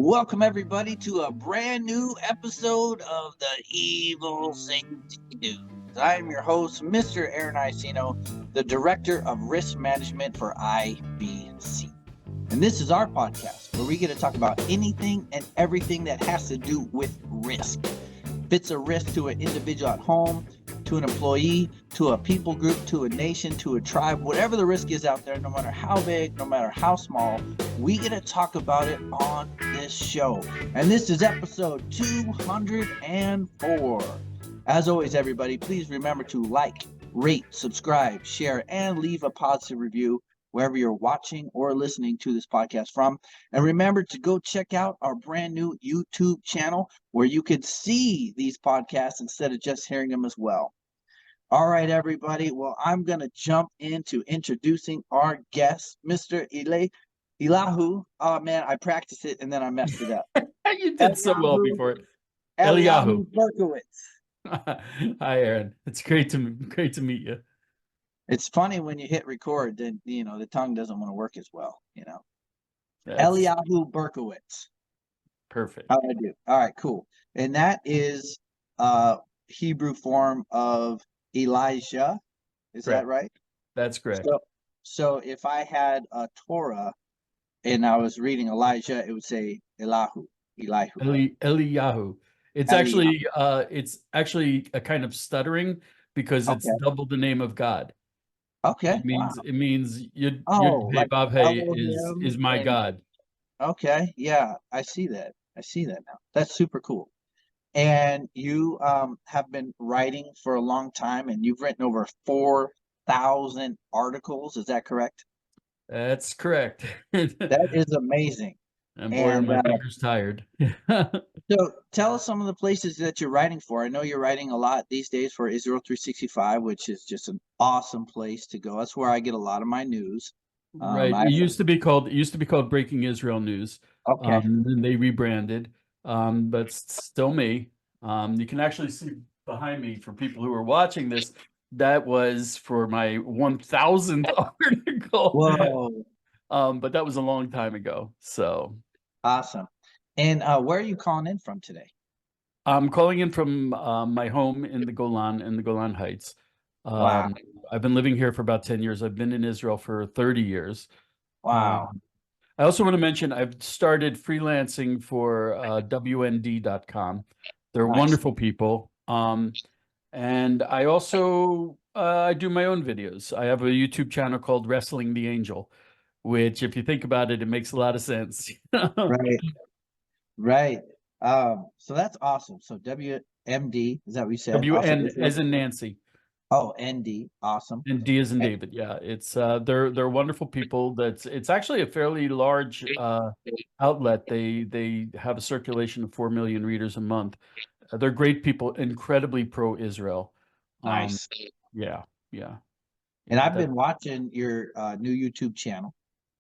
Welcome everybody to a brand new episode of the Evil Saints News. I am your host, Mr. Aaron Icino, the Director of Risk Management for IBC. And this is our podcast where we get to talk about anything and everything that has to do with risk. If it's a risk to an individual at home, to an employee, to a people group, to a nation, to a tribe, whatever the risk is out there, no matter how big, no matter how small, we get to talk about it on this show. And this is episode 204. As always, everybody, please remember to like, rate, subscribe, share, and leave a positive review wherever you're watching or listening to this podcast from. And remember to go check out our brand new YouTube channel where you could see these podcasts instead of just hearing them as well. All right, everybody. Well, I'm going to jump into introducing our guest, Mr. Eliyahu. Oh, man, I practiced it and then I messed it up. You did so well before it. Eliyahu Berkowitz. Hi, Aaron. It's great to meet you. It's funny when you hit record, then, the tongue doesn't want to work as well, Eliyahu Berkowitz. Perfect. How do I do? All right, cool. And that is Hebrew form of Elijah. Is correct. That right? That's correct. So if I had a Torah and I was reading Elijah, it would say Eliyahu. Eliyahu. It's actually a kind of stuttering because it's double the name of God. Okay. It means Yud like is my God. Okay. Yeah, I see that. Now. That's super cool. And you have been writing for a long time, and you've written over 4,000 articles. Is that correct? That's correct. That is amazing. And boy, are my fingers tired. So tell us some of the places that you're writing for. I know you're writing a lot these days for Israel 365, which is just an awesome place to go. That's where I get a lot of my news. Right. It used to be called Breaking Israel News. Okay. Then they rebranded. But still me. You can actually see behind me for people who are watching this. That was for my 1,000th article. Whoa. But that was a long time ago. So awesome. And where are you calling in from today? I'm calling in from my home in the Golan Heights. Wow. I've been living here for about 10 years. I've been in Israel for 30 years. Wow. I also want to mention I've started freelancing for WND.com. They're wonderful people. And I also I do my own videos. I have a YouTube channel called Wrestling the Angel, which, if you think about it, it makes a lot of sense. Right. So that's awesome. So WMD, is that what you said? WN as in Nancy. Oh, ND, awesome. And D as in David. Yeah, it's they're wonderful people. It's actually a fairly large outlet. They have a circulation of 4 million readers a month. They're great people, incredibly pro-Israel. Nice. Yeah. And I've been watching your new YouTube channel.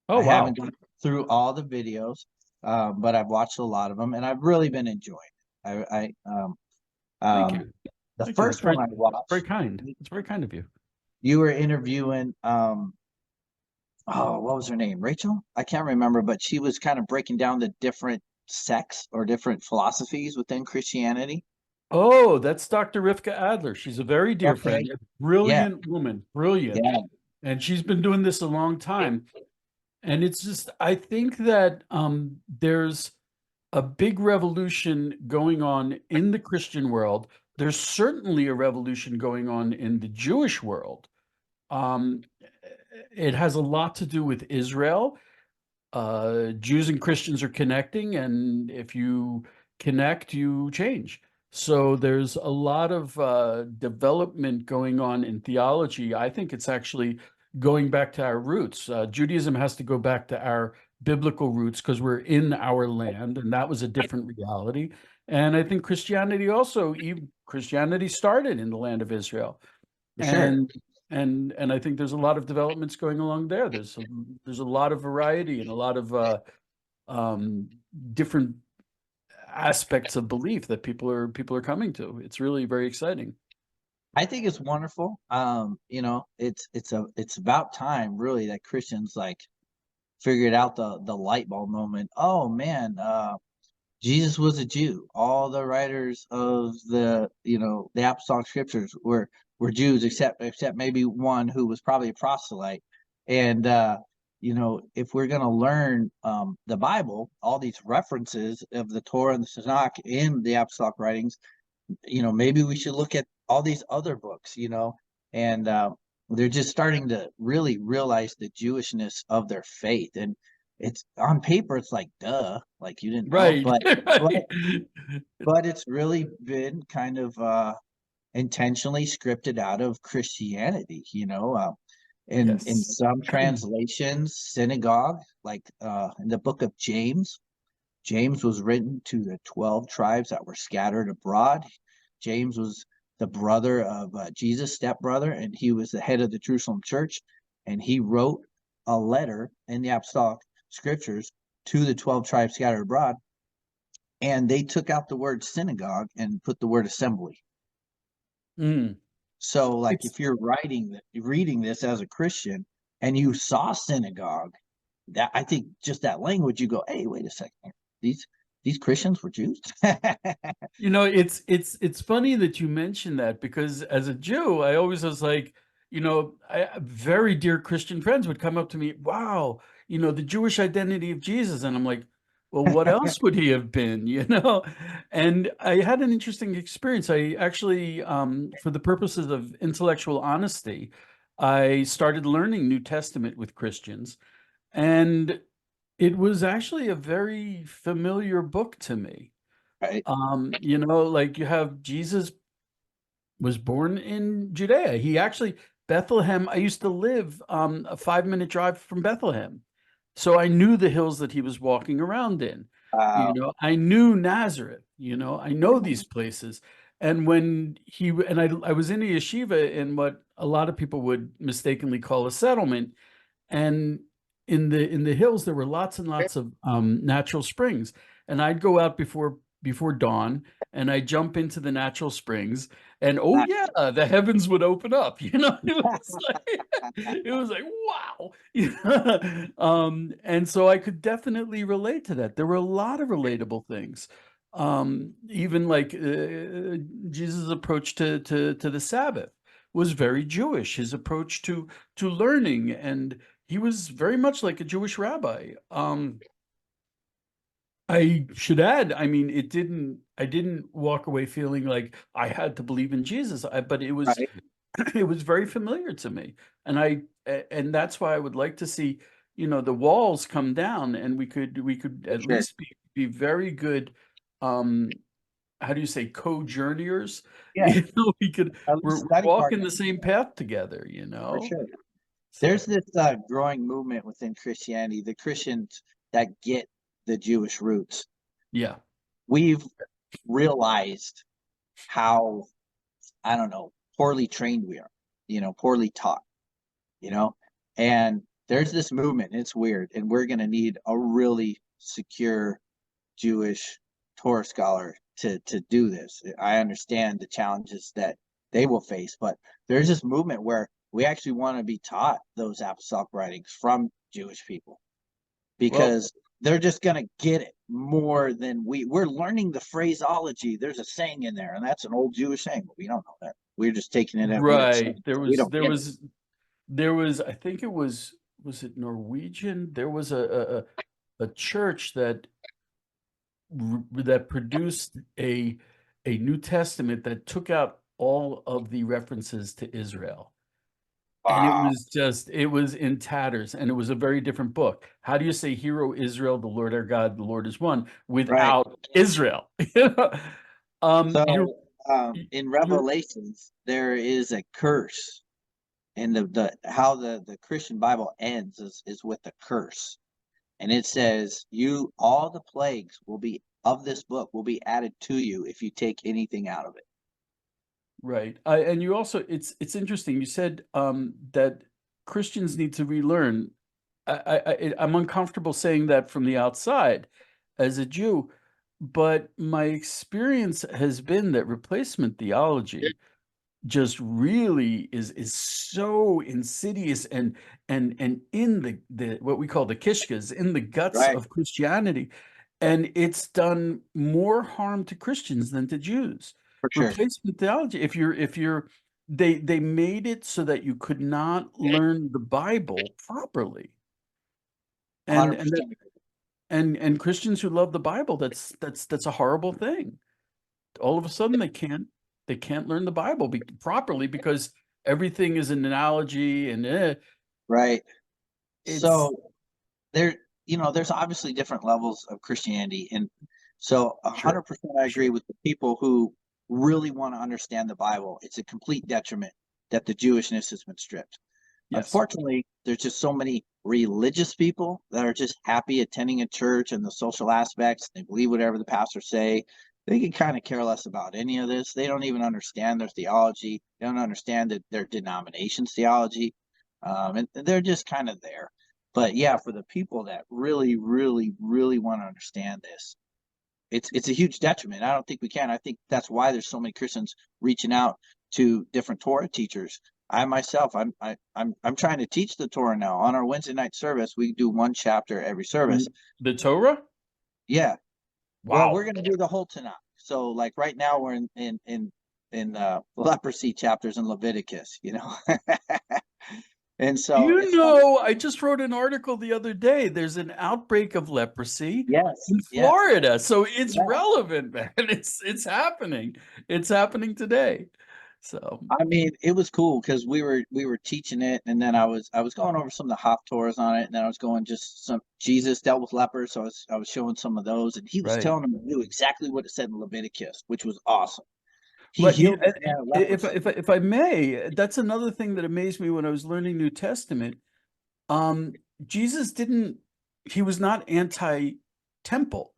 Oh, I haven't gone through all the videos, but I've watched a lot of them, and I've really been enjoying it. Thank you. The first one I watched. Very kind. It's very kind of you. You were interviewing, what was her name? Rachel? I can't remember, but she was kind of breaking down the different sects or different philosophies within Christianity. Oh, that's Dr. Rivka Adler. She's a very dear friend, a brilliant woman, brilliant. Yeah. And she's been doing this a long time. And it's just, I think that there's a big revolution going on in the Christian world. There's certainly a revolution going on in the Jewish world. It has a lot to do with Israel. Jews and Christians are connecting, and if you connect, you change. So there's a lot of development going on in theology. I think it's actually going back to our roots. Judaism has to go back to our biblical roots because we're in our land, and that was a different reality. And I think Christianity also, Christianity started in the land of Israel. And I think there's a lot of developments going along there. There's a lot of variety and a lot of different aspects of belief that people are coming to. It's really very exciting. I think it's wonderful. It's about time really that Christians figured out the light bulb moment. Oh man, Jesus was a Jew. All the writers of the apostolic scriptures were Jews, except maybe one who was probably a proselyte. And if we're going to learn the Bible, all these references of the Torah and the Tanakh in the apostolic writings, maybe we should look at all these other books, and they're just starting to really realize the Jewishness of their faith. And it's on paper, it's like, duh, like you didn't know, Right. but Right. it's really been kind of intentionally scripted out of Christianity, in Yes. some translations, synagogue, like in the book of James. James was written to the 12 tribes that were scattered abroad. James was the brother of Jesus' stepbrother, and he was the head of the Jerusalem church. And he wrote a letter in the apostolic scriptures to the 12 tribes scattered abroad. And they took out the word synagogue and put the word assembly. Mm. So, like, It's if you're reading this as a Christian and you saw synagogue, that I think just that language, you go, hey, wait a second, these Christians were Jews. it's funny that you mentioned that, because as a Jew, I always was like, very dear Christian friends would come up to me, wow, the Jewish identity of Jesus. And I'm like, well, what else would he have been, And I had an interesting experience. I actually, for the purposes of intellectual honesty, I started learning New Testament with Christians. And it was actually a very familiar book to me. Right. Like you have Jesus was born in Judea. He actually, Bethlehem, I used to live a 5-minute drive from Bethlehem. So I knew the hills that he was walking around in. I knew Nazareth, I know these places. And when I was in a yeshiva in what a lot of people would mistakenly call a settlement, and in the hills there were lots and lots of natural springs, and I'd go out before dawn, and I'd jump into the natural springs, and oh yeah, the heavens would open up. It was like wow. And so I could definitely relate to that. There were a lot of relatable things, even like Jesus' approach to the Sabbath was very Jewish. His approach to learning, and he was very much like a Jewish rabbi. I should add, I mean, I didn't walk away feeling like I had to believe in Jesus, but it was Right. it was very familiar to me. And that's why I would like to see, the walls come down, and we could at Sure. least be very good, um, how do you say, co-journeyers? Yeah. At We're least study walking the partners, same path together, for sure. There's So this growing movement within Christianity, the Christians that get the Jewish roots. yeah. We've realized how, I don't know, poorly trained we are, poorly taught, you know, and there's this movement. It's weird, and we're going to need a really secure Jewish Torah scholar to do this. I understand the challenges that they will face, but there's this movement where we actually want to be taught those apostolic writings from Jewish people, Well, because they're just going to get it more than we're learning the phraseology. There's a saying in there, and that's an old Jewish saying, but we don't know that. We're just taking it at what it's right. saying. There We was don't there get it. was there was I think was it Norwegian? There was a church that produced a New Testament that took out all of the references to Israel. And Wow. it was in tatters, and it was a very different book. How do you say, "Hero Israel, the Lord our God, the Lord is one," Right. without Israel? You're So in you're Revelations, there is a curse, and the how the Christian Bible ends is with a curse, and it says, "You all the plagues will be of this book will be added to you if you take anything out of it." right. And you also, it's interesting. You said that Christians need to relearn. I'm uncomfortable saying that from the outside as a Jew, but my experience has been that replacement theology just really is so insidious and in the what we call the kishkas, in the guts Right. of Christianity, and it's done more harm to Christians than to Jews. For sure. Replacement theology, if you're they made it so that you could not learn the Bible properly. And and that 100%. and Christians who love the Bible, that's a horrible thing. All of a sudden they can't learn the Bible properly because everything is an analogy and Right. it's So there, there's obviously different levels of Christianity. And so sure, 100% I agree sure. with the people who really want to understand the Bible. It's a complete detriment that the Jewishness has been stripped. Yes. Unfortunately, there's just so many religious people that are just happy attending a church and the social aspects. They believe whatever the pastors say. They can kind of care less about any of this. They don't even understand their theology. They don't understand their denomination's theology. And they're just kind of there. But yeah, for the people that really, really, really want to understand this, it's a huge detriment. I don't think we can. I think that's why there's so many Christians reaching out to different Torah teachers. I myself, I'm trying to teach the Torah now. On our Wednesday night service, we do one chapter every service. The Torah? Yeah. Well, we're Wow. going to do the whole Tanakh. So, like right now, we're in leprosy chapters in Leviticus. And so You it's funny. know, I just wrote an article the other day. There's an outbreak of leprosy Yes, in yes, Florida. So it's yeah. relevant, man. It's happening. It's happening today. So, I mean, it was cool because we were teaching it, and then I was going over some of the Haftorahs on it, and then I was going just some Jesus dealt with lepers, so I was showing some of those, and he was right. telling them to do exactly what it said in Leviticus, which was awesome. He But healed this man of leprosy. if I may, that's another thing that amazed me when I was learning New Testament. Um, Jesus didn't, he was not anti-temple.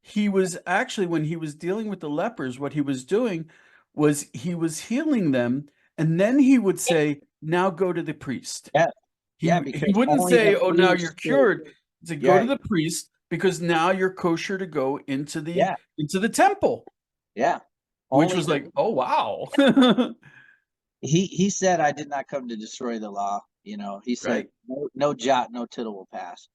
He was actually, when he was dealing with the lepers, what he was doing was he was healing them, and then he would say, now go to the priest. Yeah, yeah, He because wouldn't only the say, "Oh, now you're priest could. cured." He said, "Go Yeah, to the priest because now you're kosher to go yeah, into the temple," yeah. which Only was the like, "Oh, wow." he said, "I did not come to destroy the law." He said, Right. no jot, no tittle will pass.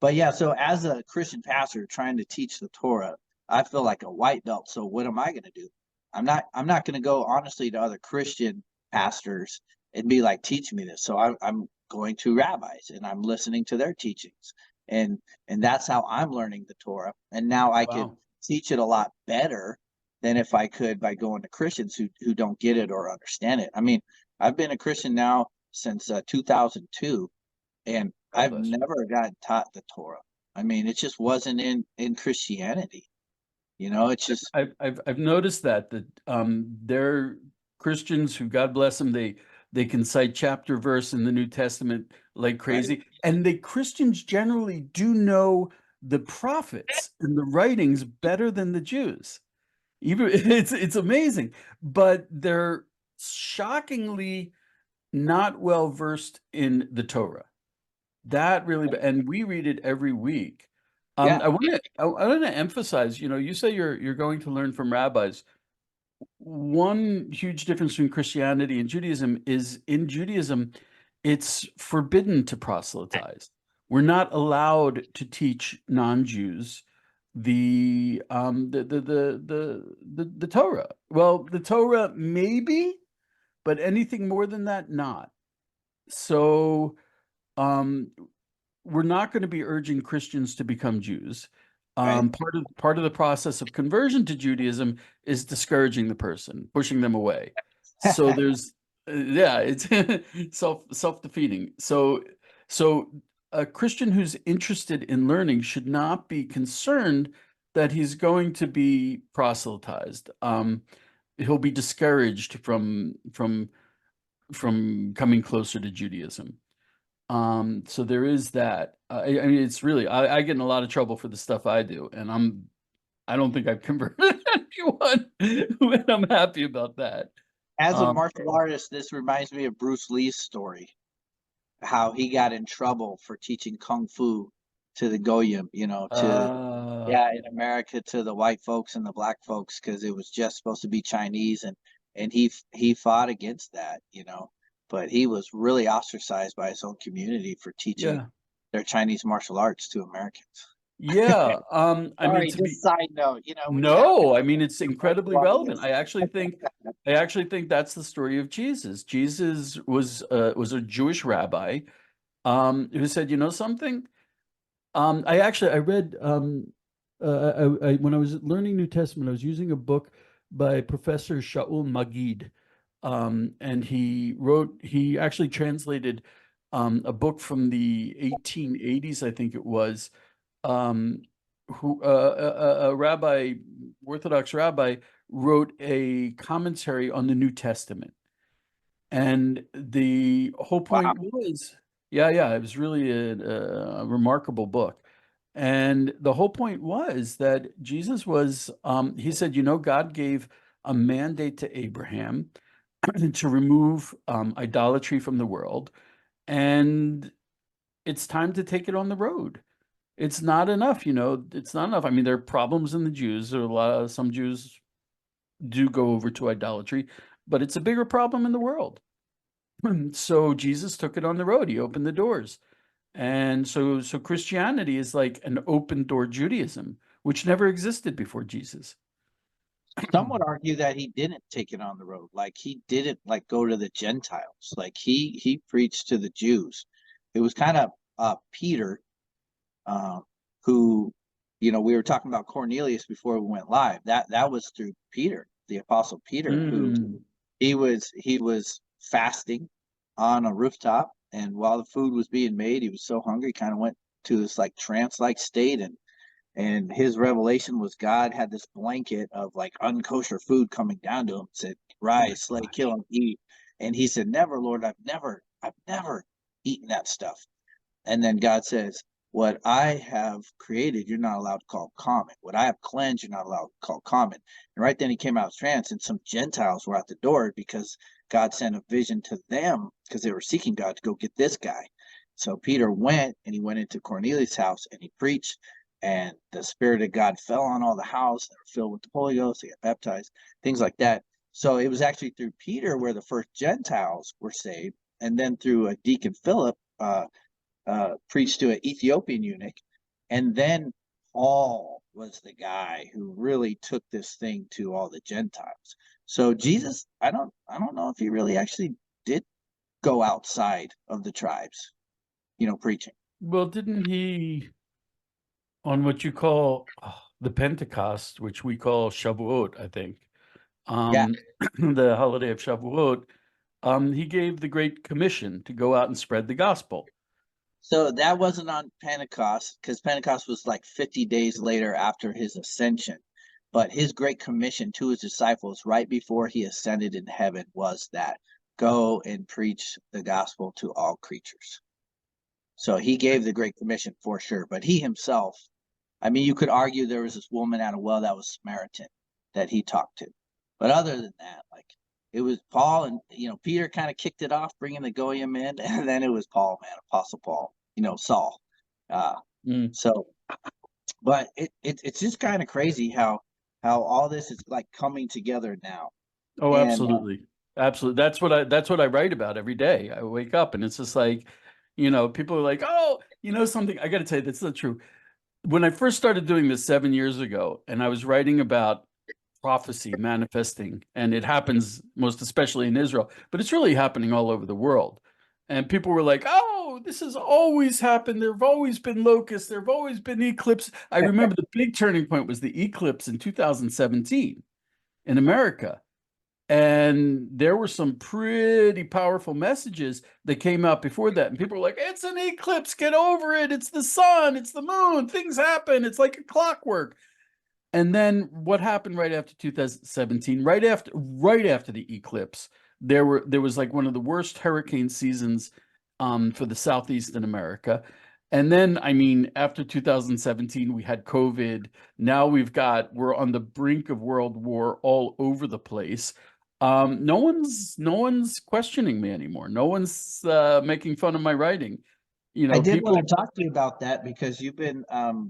But yeah, so as a Christian pastor trying to teach the Torah, I feel like a white belt. So what am I going to do? I'm not going to go honestly to other Christian pastors and be like, teach me this. So I'm going to rabbis and I'm listening to their teachings, and and that's how I'm learning the Torah. And now I can Wow. teach it a lot better than if I could by going to Christians who don't get it or understand it. I mean, I've been a Christian now since 2002, and God I've bless you. never gotten taught the Torah. I mean, it just wasn't in Christianity. It's just I've noticed that there are Christians who, God bless them, they can cite chapter verse in the New Testament like right. crazy, and the Christians generally do know the prophets and the writings better than the Jews. Even it's amazing, but they're shockingly not well versed in the Torah. That really, and we read it every week. Yeah, I want to emphasize, you say you're going to learn from rabbis. One huge difference between Christianity and Judaism is in Judaism, it's forbidden to proselytize. We're not allowed to teach non-Jews the Torah. Well, the Torah maybe, but anything more than that, not. So um, we're not going to be urging Christians to become Jews. right. Part of the process of conversion to Judaism is discouraging the person, pushing them away. So there's, yeah, it's self-defeating. So a Christian who's interested in learning should not be concerned that he's going to be proselytized. He'll be discouraged from coming closer to Judaism. So there is that. I mean, it's really I get in a lot of trouble for the stuff I do, and I don't think I've converted anyone, and I'm happy about that. As a Um, martial artist, this reminds me of Bruce Lee's story, how he got in trouble for teaching kung fu to the goyim, to uh, yeah, in America to the white folks and the black folks because it was just supposed to be Chinese, and and he fought against that, but he was really ostracized by his own community for teaching Yeah. their Chinese martial arts to Americans. Yeah. I mean, Sorry, to be just side note, when you have no, I mean it's incredibly relevant. audience. I actually think that's the story of Jesus. Jesus was a Jewish rabbi who said, you know something? I read when I was learning New Testament, I was using a book by Professor Shaul Magid, and he actually translated a book from the 1880s, I think it was, um, who a rabbi, Orthodox rabbi, wrote a commentary on the New Testament. And the whole Wow. point was, yeah, it was really a remarkable book. And the whole point was that Jesus was, he said, God gave a mandate to Abraham to remove idolatry from the world. And it's time to take it on the road. It's not enough, it's not enough. I mean, there are problems in the Jews. There are some Jews do go over to idolatry, but it's a bigger problem in the world. So Jesus took it on the road. He opened the doors. And so Christianity is like an open door Judaism, which never existed before Jesus. Some would argue that he didn't take it on the road. Like he didn't like go to the Gentiles. Like he preached to the Jews. It was kind of Peter, uh, who, we were talking about Cornelius before we went live. That was through Peter, the apostle Peter, who Mm. he was fasting on a rooftop, and while the food was being made, he was so hungry, he kind of went to this like trance-like state, and his revelation was God had this blanket of like unkosher food coming down to him, said, Oh my "Rise, slay, gosh. kill, and eat." And he said, "Never, Lord, I've never eaten that stuff." And then God says, "What I have created, you're not allowed to call common. What I have cleansed, you're not allowed to call common." And right then he came out of trance, and some Gentiles were at the door because God sent a vision to them because they were seeking God to go get this guy. So Peter went, and he went into Cornelius' house and he preached, and the Spirit of God fell on all the house. They were filled with the Holy Ghost. They got baptized, things like that. So it was actually through Peter where the first Gentiles were saved, and then through a deacon Philip, preached to an Ethiopian eunuch, and then Paul was the guy who really took this thing to all the Gentiles. So Jesus, I don't know if he really actually did go outside of the tribes, preaching. Well, didn't he, on what you call the Pentecost, which we call Shavuot, I think, Yeah. um, the holiday of Shavuot, he gave the Great Commission to go out and spread the gospel. So that wasn't on Pentecost because Pentecost was like 50 days later after his ascension. But his great commission to his disciples right before he ascended in heaven was that go and preach the gospel to all creatures. So he gave the great commission for sure. But he himself, I mean, you could argue there was this woman at a well that was Samaritan that he talked to. But other than that, like it was Paul and, Peter kind of kicked it off, bringing the Goyim in. And then it was Paul, man, Apostle Paul, Saul. Uh, Mm. so, but it's just kind of crazy how all this is like coming together now. Oh, And absolutely. Absolutely. That's what I write about every day. I wake up and it's just like, people are like, "Oh, something." I got to tell you, that's not true. When I first started doing this 7 years ago, and I was writing about prophecy manifesting, and it happens most especially in Israel, but it's really happening all over the world. And people were like, "Oh, this has always happened. There have always been locusts. There have always been eclipses." I remember the big turning point was the eclipse in 2017 in America. And there were some pretty powerful messages that came out before that. And people were like, "It's an eclipse. Get over it. It's the sun. It's the moon. Things happen. It's like a clockwork." And then what happened right after 2017, right after the eclipse, there was like one of the worst hurricane seasons for the southeast in America. And then, I mean, after 2017, we had COVID. Now we're on the brink of world war all over the place. No one's questioning me anymore. No one's making fun of my writing. I did want People. to talk to you about that because you've been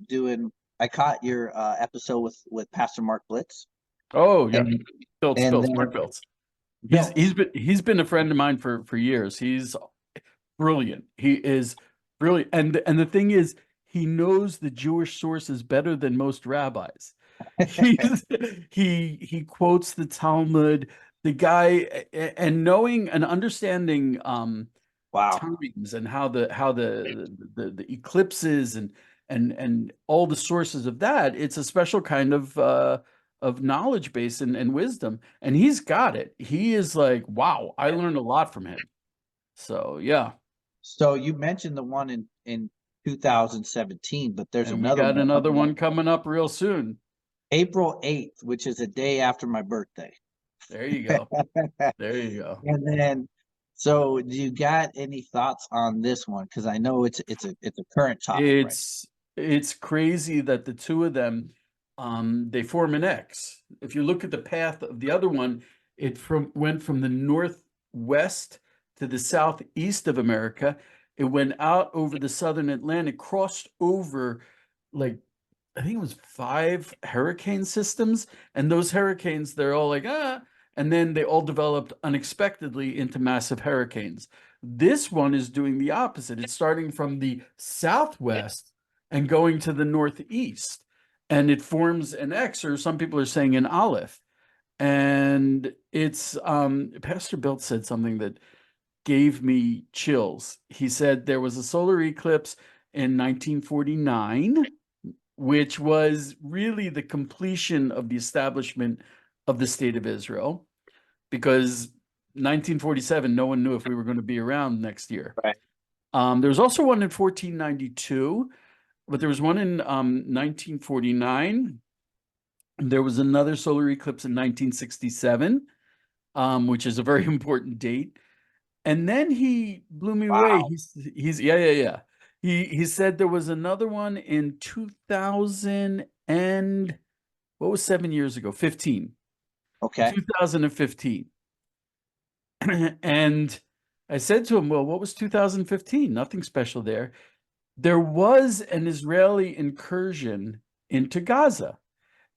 doing. I caught your episode with Pastor Mark Blitz, Oh, yeah. and Built and spills, then Mark Built. Built. He's been a friend of mine for years. He's brilliant. He is brilliant. And the thing is, he knows the Jewish sources better than most rabbis. He's he quotes the Talmud. The guy and knowing and understanding Wow. times and how the eclipses and all the sources of that, it's a special kind of knowledge base and wisdom. And he's got it. He is like, wow, I learned a lot from him. So yeah. So you mentioned the one in 2017, but there's And we another got one another coming up one coming up real soon. April 8th, which is a day after my birthday. There you go. There you go. And then, so do you got any thoughts on this one? Because I know it's a current topic, right? It's crazy that the two of them they form an X. If you look at the path of the other one, it went from the northwest to the southeast of America. It went out over the southern Atlantic, crossed over like I think it was 5 hurricane systems, and those hurricanes, they're all like, and then they all developed unexpectedly into massive hurricanes. This one is doing the opposite. It's starting from the southwest and going to the northeast, and it forms an X, or some people are saying an Aleph. And it's Pastor Bilt said something that gave me chills. He said there was a solar eclipse in 1949, which was really the completion of the establishment of the state of Israel, because 1947, no one knew if we were going to be around next year. Right. There was also one in 1492, but there was one in 1949. There was another solar eclipse in 1967, which is a very important date. And then he blew me away. Wow. He's yeah, yeah, yeah. He said there was another one in 2000 and what was 7 years ago? 15. Okay. 2015. And I said to him, well, what was 2015? Nothing special there. There was an Israeli incursion into Gaza,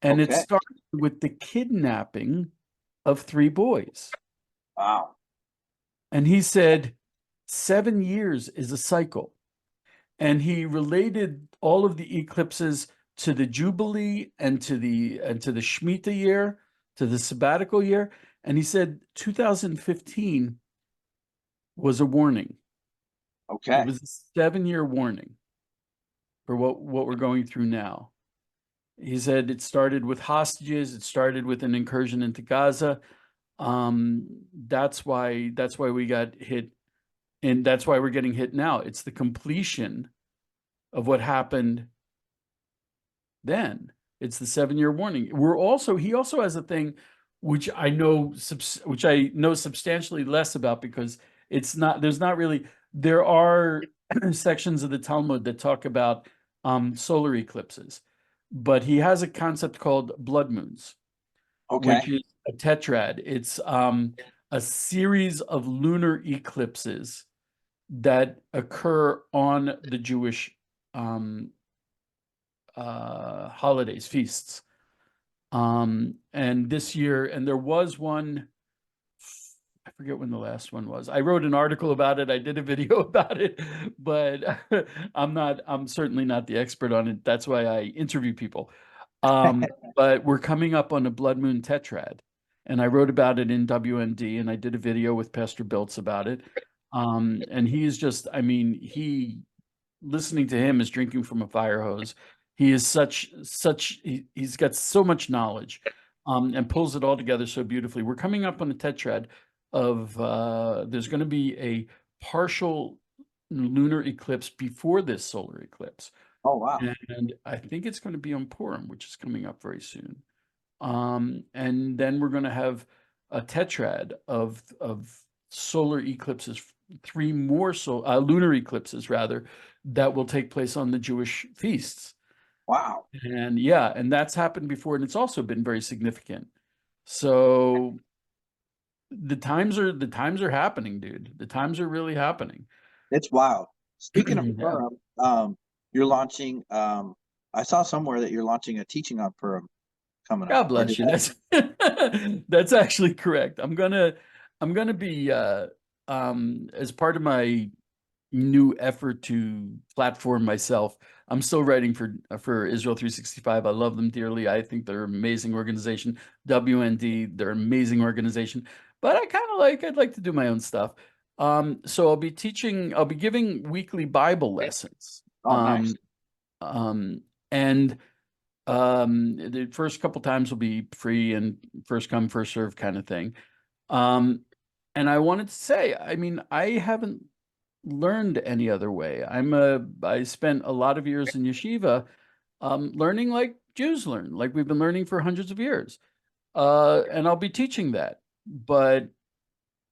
and it Okay. started with the kidnapping of 3 boys. Wow. And he said 7 years is a cycle. And he related all of the eclipses to the Jubilee and to the Shemitah year, to the sabbatical year. And he said 2015 was a warning. Okay. It was a 7-year warning for what we're going through now. He said it started with hostages, it started with an incursion into Gaza. That's why we got hit, and that's why we're getting hit now. It's the completion of what happened then. It's the 7-year warning. He also has a thing which I know substantially less about, because there are sections of the Talmud that talk about solar eclipses, but he has a concept called blood moons, which Okay. is a tetrad. It's a series of lunar eclipses that occur on the Jewish holidays, feasts. And this year, and there was one, I forget when the last one was. I wrote an article about it. I did a video about it, but I'm certainly not the expert on it. That's why I interview people. But we're coming up on a blood moon tetrad, and I wrote about it in WND, and I did a video with Pastor Biltz about it. And he's just, I mean, listening to him is drinking from a fire hose. He is he's got so much knowledge, and pulls it all together so beautifully. We're coming up on a tetrad of, there's going to be a partial lunar eclipse before this solar eclipse. Oh, wow. And I think it's going to be on Purim, which is coming up very soon. And then we're going to have a tetrad of solar eclipses, 3 more lunar eclipses rather, that will take place on the Jewish feasts. Wow. And yeah, and that's happened before, and it's also been very significant. So the times are happening, dude. The times are really happening. It's wild. Speaking of Yeah. Purim, you're launching, I saw somewhere that you're launching a teaching on Purim coming up. God bless you. That's actually correct. I'm going to be as part of my new effort to platform myself. I'm still writing for Israel 365. I love them dearly. I think they're an amazing organization. WND, they're an amazing organization. But I'd like to do my own stuff. So I'll be giving weekly Bible lessons. Oh, nice. Um, and the first couple times will be free and first come, first serve kind of thing. Um, and I wanted to say, I mean, I haven't learned any other way. I spent a lot of years in yeshiva, learning like Jews learn, like we've been learning for hundreds of years. And I'll be teaching that. But,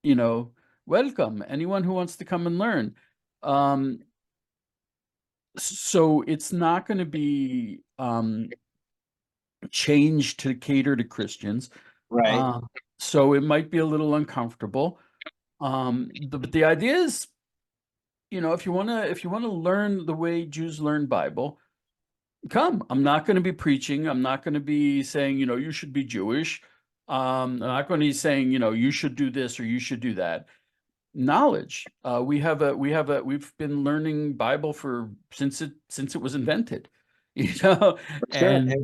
you know, welcome anyone who wants to come and learn. Um, so it's not going to be changed to cater to Christians. Right. Uh, so it might be a little uncomfortable. But the idea is, if you wanna learn the way Jews learn Bible, come. I'm not going to be preaching. I'm not going to be saying, you should be Jewish. I'm not going to be saying, you should do this or you should do that. Knowledge. We've been learning Bible since it was invented, For sure. and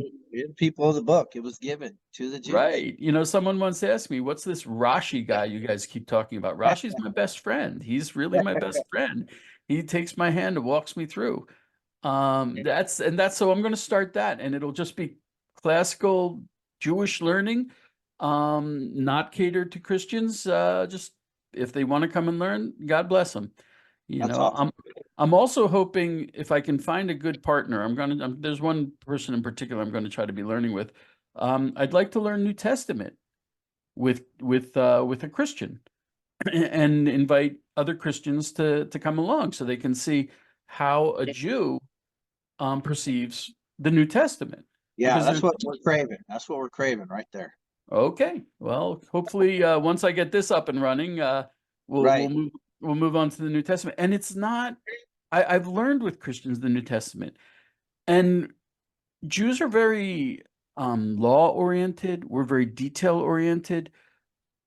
People of the book, it was given to the Jews. right. Someone once asked me, what's this Rashi guy you guys keep talking about? Rashi's my best friend. He's really my best friend. He takes my hand and walks me through. That's so I'm going to start that, and it'll just be classical Jewish learning, not catered to Christians. Just if they want to come and learn, God bless them. That's awesome. I'm also hoping if I can find a good partner. There's one person in particular I'm going to try to be learning with. I'd like to learn New Testament with a Christian and invite other Christians to come along so they can see how a Jew perceives the New Testament. Yeah, that's what we're craving. That's what we're craving right there. Okay, well, hopefully once I get this up and running, Right. we'll move on to the New Testament. And it's not. I've learned with Christians the New Testament, and Jews are very law oriented. We're very detail oriented,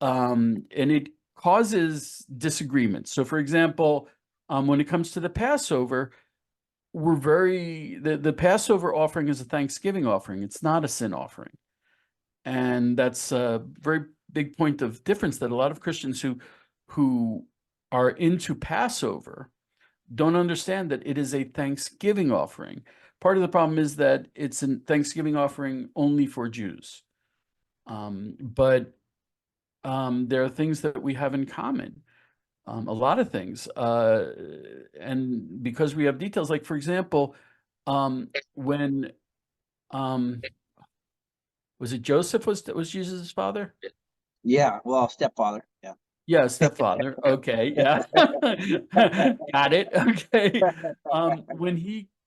and it causes disagreements. So, for example, when it comes to the Passover, the Passover offering is a Thanksgiving offering. It's not a sin offering. And that's a very big point of difference that a lot of Christians who are into Passover don't understand that it is a Thanksgiving offering. Part of the problem is that it's a Thanksgiving offering only for Jews. But there are things that we have in common, a lot of things. And because we have details, like, for example, when was it Joseph was Jesus' father? Yeah. Well, stepfather. Yeah. Yeah, stepfather. Okay, yeah. Got it. Okay.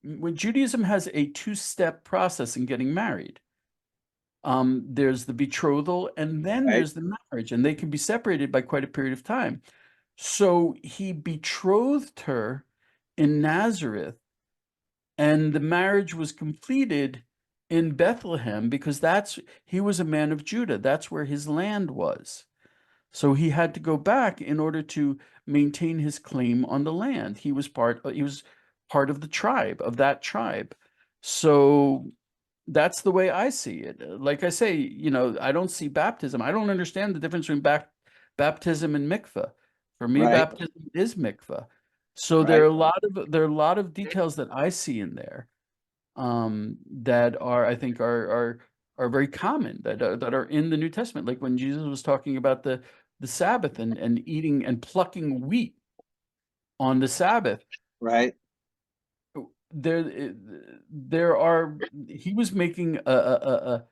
When Judaism has a two-step process in getting married, there's the betrothal and then Right. there's the marriage, and they can be separated by quite a period of time. So he betrothed her in Nazareth, and the marriage was completed in Bethlehem because he was a man of Judah. That's where his land was. So he had to go back in order to maintain his claim on the land. He was part of the tribe, of that tribe. So that's the way I see it. Like I say, I don't see baptism. I don't understand the difference between baptism and mikveh. For me, Right. baptism is mikveh. So Right. there are a lot of details that I see in there, that I think are very common, that are in the New Testament. Like when Jesus was talking about the Sabbath and eating and plucking wheat on the Sabbath. Right. He was making a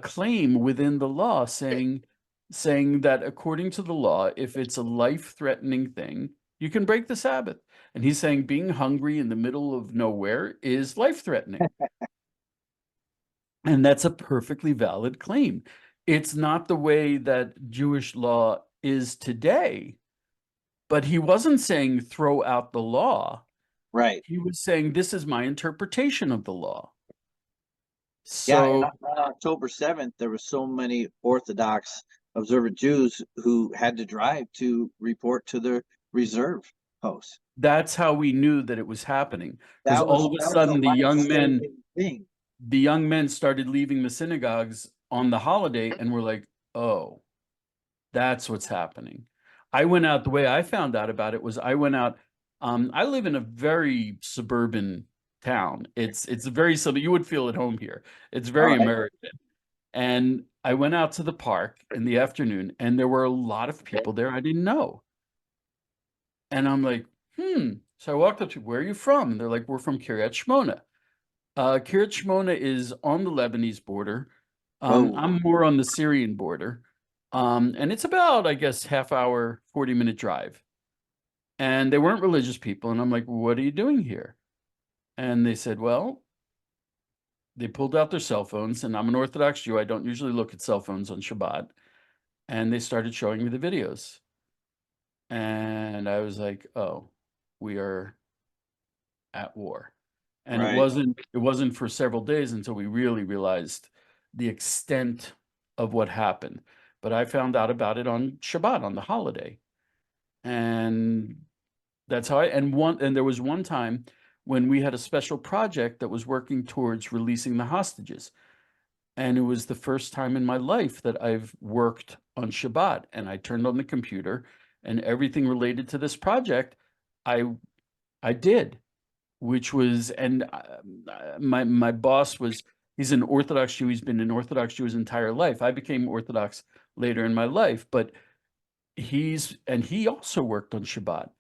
claim within the law saying that according to the law, if it's a life-threatening thing, you can break the Sabbath. And he's saying being hungry in the middle of nowhere is life-threatening. And that's a perfectly valid claim. It's not the way that Jewish law is today, but he wasn't saying throw out the law. Right. He was saying this is my interpretation of the law. Yeah. And So on October 7th, there were so many Orthodox observant Jews who had to drive to report to the reserve post. That's how we knew that it was happening, because That all was of a that was a sudden life-saving thing. the young men started leaving the synagogues on the holiday, and we're like, oh, that's what's happening. I went out, the way I found out about it was I went out. I live in a very suburban town. It's very similar. You would feel at home here. It's All very right. American. And I went out to the park in the afternoon, and there were a lot of people there I didn't know. And I'm like, hmm. So I walked up to, where are you from? And they're like, we're from Kiryat Shmona. Kiryat Shmona is on the Lebanese border. Oh, I'm more on the Syrian border. And it's about, I guess, half hour, 40-minute drive. And they weren't religious people. And I'm like, what are you doing here? And they said, well, they pulled out their cell phones. And I'm an Orthodox Jew. I don't usually look at cell phones on Shabbat. And they started showing me the videos. And I was like, oh, we are at war. And right. it wasn't for several days until we really realized the extent of what happened. But I found out about it on Shabbat, on the holiday. And that's how and there was one time when we had a special project that was working towards releasing the hostages. And it was the first time in my life that I've worked on Shabbat. And I turned on the computer, and everything related to this project, I I did, which was, and my boss was, he's an Orthodox Jew. He's been an Orthodox Jew his entire life. I became Orthodox later in my life, but he also worked on Shabbat.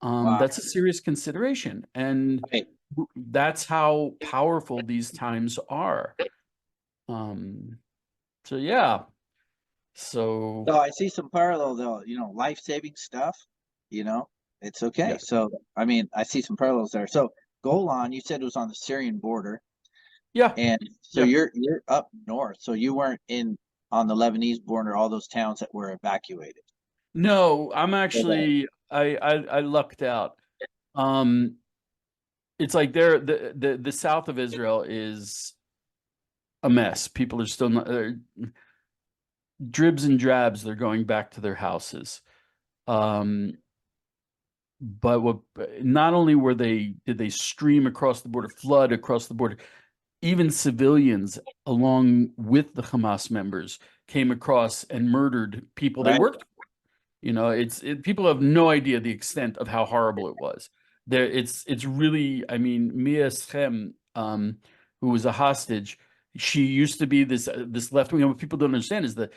Wow. That's a serious consideration, and Right. that's how powerful these times are. Um, so yeah, so So I see some parallel though, life-saving stuff, you know, it's okay. yeah, So, I mean, I see some parallels there. So Golan, you said it was on the Syrian border, yeah, and so yeah. you're up north. So you weren't in on the Lebanese border, all those towns that were evacuated. No, I'm Okay. actually I lucked out. Um, it's like the south of Israel is a mess. People are still not, dribs and drabs. They're going back to their houses. Um, but what? Not only did they stream across the border, flood across the border, even civilians, along with the Hamas members, came across and murdered people they Right. worked. People have no idea the extent of how horrible it was. It's really, I mean, Mia Schem, who was a hostage, she used to be this left wing. What people don't understand is the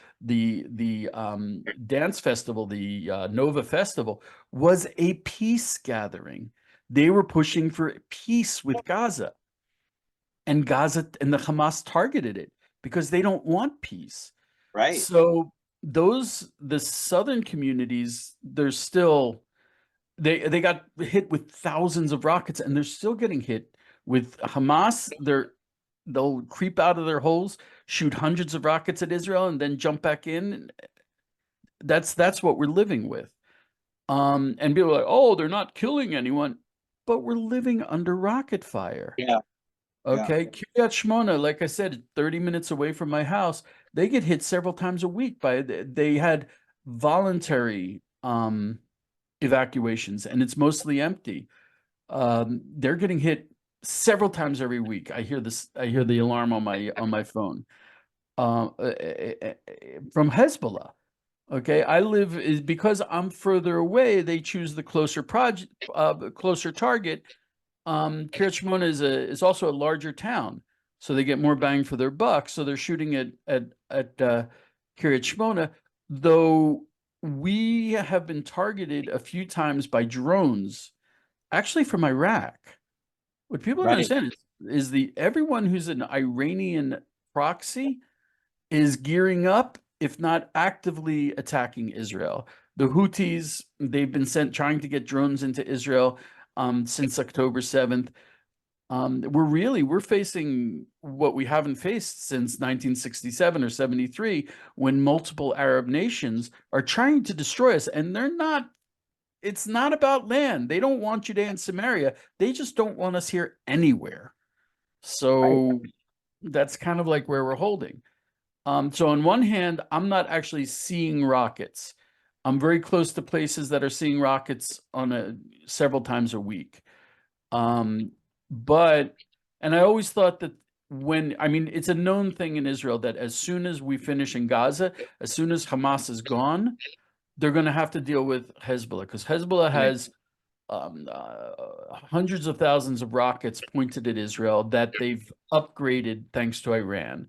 dance festival, the Nova Festival, was a peace gathering. They were pushing for peace with Gaza, and the Hamas targeted it because they don't want peace. Right. So the southern communities, they're still, they got hit with thousands of rockets, and they're still getting hit with Hamas. They'll creep out of their holes, shoot hundreds of rockets at Israel, and then jump back in. That's what we're living with. And people are like, oh, they're not killing anyone, but we're living under rocket fire. Yeah. Yeah. Okay, Kiryat Shmona, like I said, 30 minutes away from my house, they get hit several times a week they had voluntary evacuations, and it's mostly empty. They're getting hit several times every week. I hear the alarm on my phone from Hezbollah. Okay, I live is because I'm further away, they choose the closer target. Kiryat Shmona is also a larger town, so they get more bang for their buck. So they're shooting at Kiryat Shmona, though we have been targeted a few times by drones, actually from Iraq. What people don't Right. understand is the everyone who's an Iranian proxy is gearing up, if not actively attacking Israel. The Houthis, they've been trying to get drones into Israel since October 7th. We're facing what we haven't faced since 1967 or 73, when multiple Arab nations are trying to destroy us, and it's not about land. They don't want Judea and Samaria. They just don't want us here anywhere. Right. So that's kind of like where we're holding. So on one hand, I'm not actually seeing rockets. I'm very close to places that are seeing rockets on a several times a week. Um, but and I always thought that I mean, it's a known thing in Israel that as soon as we finish in Gaza, as soon as Hamas is gone, they're going to have to deal with Hezbollah because Hezbollah Right. has hundreds of thousands of rockets pointed at Israel that they've upgraded thanks to Iran.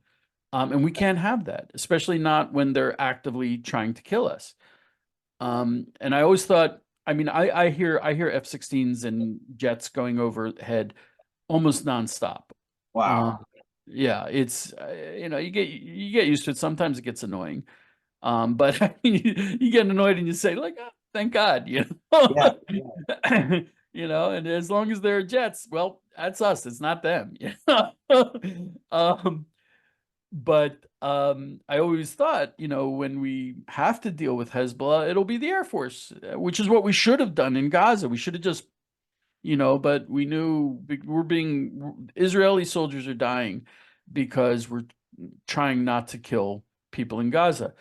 And we can't have that, especially not when they're actively trying to kill us. And I always thought, I mean, I hear F-16s and jets going overhead almost nonstop. Wow. Yeah, it's you get used to it. Sometimes it gets annoying. But you get annoyed and you say like, oh, thank God, Yeah. know. And as long as they're jets, well, that's us. It's not them. Um, but I always thought, when we have to deal with Hezbollah, it'll be the Air Force, which is what we should have done in Gaza. We should have just, but we knew Israeli soldiers are dying because we're trying not to kill people in Gaza.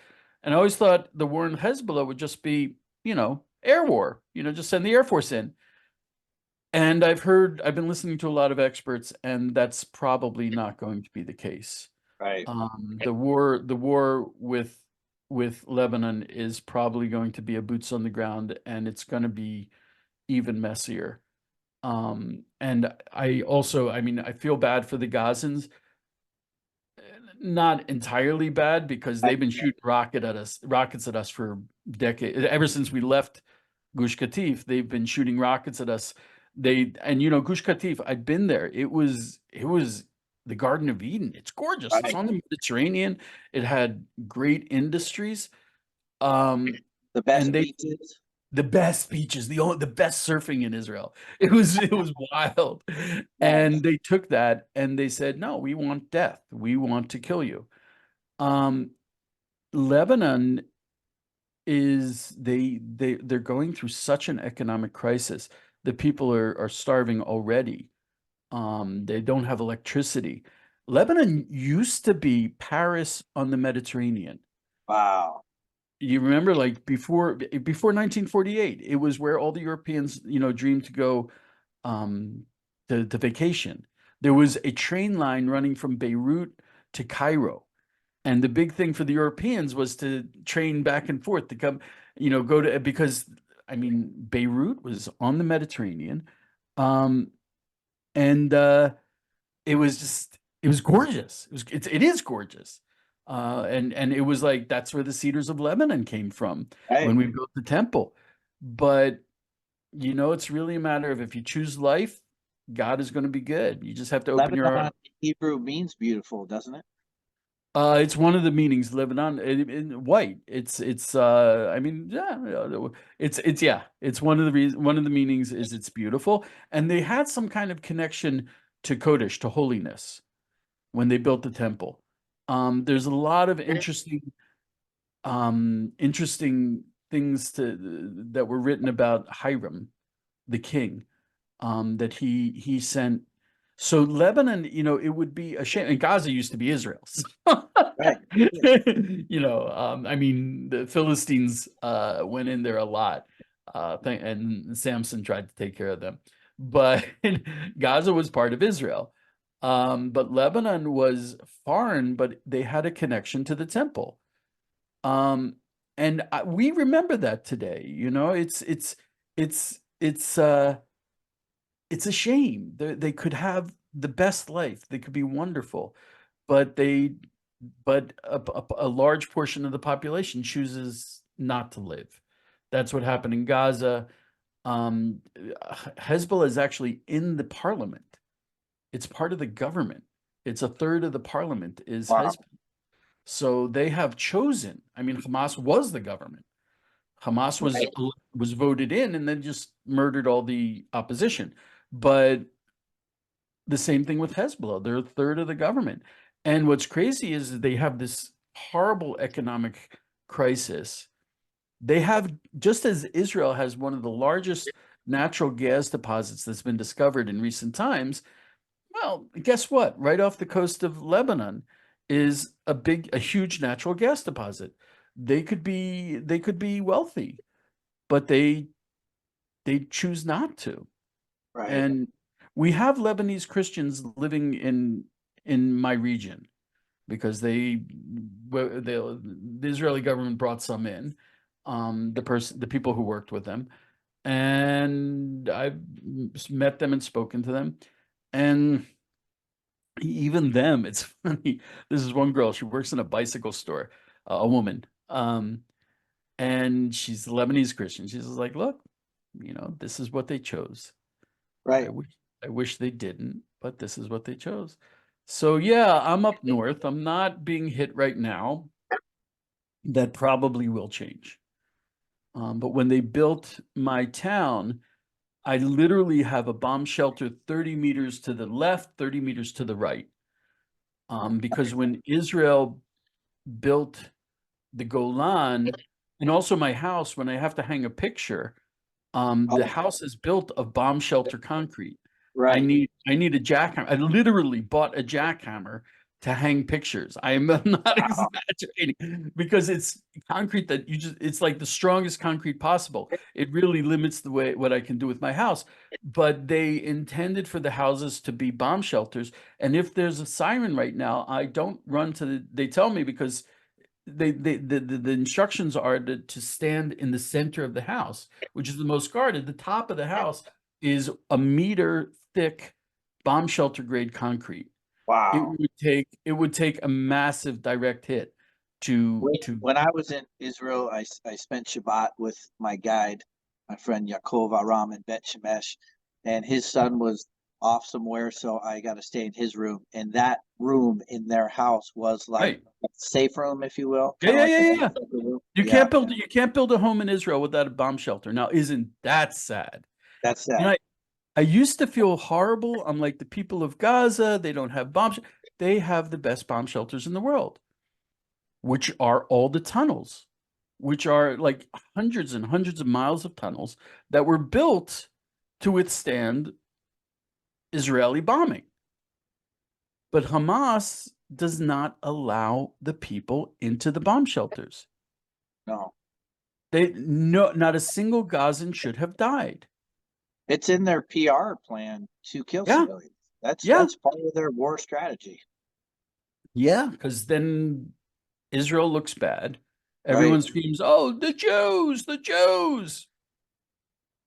And I always thought the war in Hezbollah would just be, air war, just send the Air Force in. And I've been listening to a lot of experts, and that's probably not going to be the case. Right. The war with Lebanon is probably going to be a boots on the ground, and it's going to be even messier. And I mean, I feel bad for the Gazans, not entirely bad because Right. they've been shooting rockets at us for decades. Ever since we left Gush Katif, they've been shooting rockets at us. Gush Katif, I'd been there. It was the Garden of Eden. It's gorgeous. It's Right. on the Mediterranean. It had great industries. Um, The and best they beaches. the best beaches, the best surfing in Israel. It was wild. Nice. And they took that and they said, "No, we want death. We want to kill you." Um, Lebanon they're going through such an economic crisis. The people are starving already. They don't have electricity. Lebanon used to be Paris on the Mediterranean. Wow. You remember, like before 1948, it was where all the Europeans, dreamed to go um, to vacation. There was a train line running from Beirut to Cairo. And the big thing for the Europeans was to train back and forth to come, go to, because I mean, Beirut was on the Mediterranean. Um, and it was gorgeous. It is gorgeous. And it was like, that's where the cedars of Lebanon came from when Right. we built the temple. But, it's really a matter of if you choose life, God is going to be good. You just have to open your Lebanon heart. in Hebrew means beautiful, doesn't it? It's one of the meanings, Lebanon, in white. I mean, yeah, it's one of the meanings is it's beautiful. And they had some kind of connection to Kodesh, to holiness, when they built the temple. There's a lot of interesting things that were written about Hiram, the king, that he sent. So Lebanon, it would be a shame. And Gaza used to be Israel. Right. I mean, the Philistines went in there a lot, and Samson tried to take care of them. But Gaza was part of Israel. But Lebanon was foreign, but they had a connection to the temple. Um, and we remember that today. It's it's uh it's a shame. They could have the best life. They could be wonderful, but a large portion of the population chooses not to live. That's what happened in Gaza. Um, Hezbollah is actually in the parliament. It's part of the government. It's a third of the parliament is Wow. Hezbollah. So they have chosen. I mean, Hamas was the government. Hamas was Right. was voted in and then just murdered all the opposition. But the same thing with Hezbollah. They're a third of the government. And what's crazy is they have this horrible economic crisis. They have, just as Israel has one of the largest natural gas deposits that's been discovered in recent times, well, guess what? Right off the coast of Lebanon is a huge natural gas deposit. They could be wealthy, but they choose not to. Right. And we have Lebanese Christians living in my region because the Israeli government brought some in, the people who worked with them, and I've met them and spoken to them, and even them, it's funny. This is one girl. She works in a bicycle store, a woman, and she's Lebanese Christian. She's like, look, this is what they chose. I Right. wish I wish they didn't, but this is what they chose. So yeah, I'm up north. I'm not being hit right now. That probably will change. But when they built my town, I literally have a bomb shelter 30 meters to the left, 30 meters to the right. Because when Israel built the Golan, and also my house, when I have to hang a picture, the Oh, house is built of bomb shelter concrete. I right. need I need a jackhammer. I literally bought a jackhammer to hang pictures. I am not Wow. exaggerating because it's concrete that it's like the strongest concrete possible. It really limits the way what I can do with my house. But they intended for the houses to be bomb shelters. And if there's a siren right now, I don't run they tell me because the instructions are to stand in the center of the house, which is the most guarded. The top of the house is a meter thick bomb shelter grade concrete. Wow. It would take a massive direct hit to When I was in Israel, I spent Shabbat with my guide, my friend Yaakov Aram in Bet Shemesh, and his son was off somewhere, so I got to stay in his room. And that room in their house was like right. a safe room, if you will, Yeah, kind of yeah, like a yeah, yeah. shelter room. You Yeah, can't build a home in Israel without a bomb shelter. Now, isn't that sad? that's You that. know, I used to feel horrible. I'm like the people of Gaza, they don't have bombs. They have the best bomb shelters in the world, which are all the tunnels, which are like hundreds and hundreds of miles of tunnels that were built to withstand Israeli bombing. But Hamas does not allow the people into the bomb shelters. No, Not a single Gazan should have died. it's in their PR plan to kill Yeah, civilians. That's yeah, that's part of their war strategy, yeah, because then Israel looks bad. right? Everyone screams, "Oh, the Jews, the Jews!"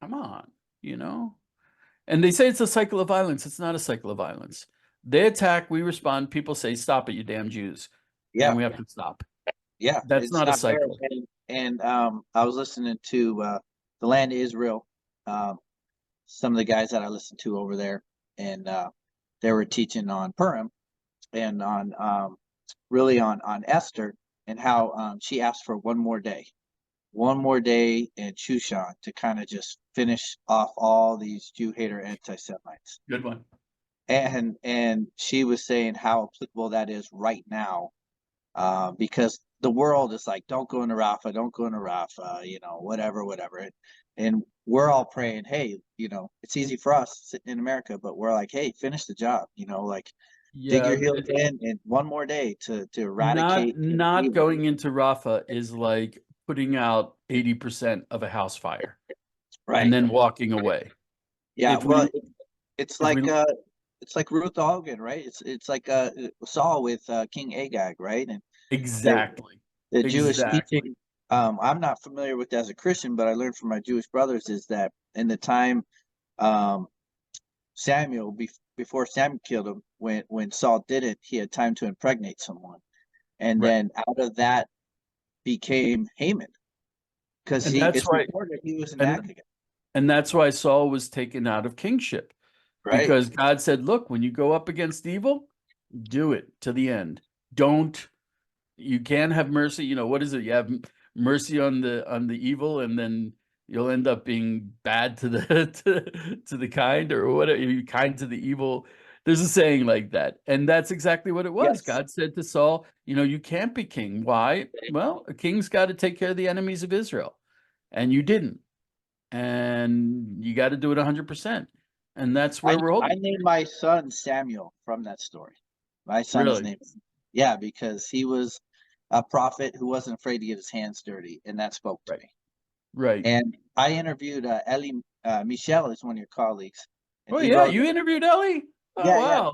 Come on, you know? And they say it's a cycle of violence. It's not a cycle of violence. They attack, we respond. People say, "Stop it, you damn Jews," Yeah, and we have to stop. yeah, That's it's not a not fair. cycle. And I was listening to the Land of Israel. Um, some of the guys that I listened to over there, and they were teaching on Purim and on really on Esther and how she asked for one more day in Shushan to kind of just finish off all these Jew hater anti-Semites. Good one. And she was saying how applicable that is right now, because the world is like, don't go into Rafa, don't go into Rafa, whatever, whatever. And we're all praying, hey, it's easy for us sitting in America, but we're like, hey, finish the job, like dig Yeah, your heels in and one more day to not eradicate not evil. going into Rafa is like putting out 80% of a house fire and Right. then walking away. Yeah. If we Well, it's if we like Ruth Algan, right? It's like Saul with King Agag, right? And the exactly. the Jewish Exactly. teaching, I'm not familiar with as a Christian, but I learned from my Jewish brothers is that in the time um, Samuel, before Samuel killed him, when Saul did it, he had time to impregnate someone, and Right. then out of that became Haman, because And that's it's why reported he was an and Agag, and that's why Saul was taken out of kingship right? because God said, "Look, when you go up against evil, do it to the end. Don't You can't have mercy. What is it? You have mercy on the evil, and then you'll end up being bad to the to the kind, or whatever. You kind to the evil. There's a saying like that, and that's exactly what it was. Yes. God said to Saul, you can't be king. Why? Well, a king's got to take care of the enemies of Israel, and you didn't, and you got to do it 100%, and that's I where we're I holding. named my son Samuel from that story. My son is Really, named. Yeah, because he was a prophet who wasn't afraid to get his hands dirty, and that spoke to Right. me. Right. And I interviewed Eli Michel, is one of your colleagues, and Oh he yeah, wrote, you interviewed Ellie? Oh yeah, yeah, wow.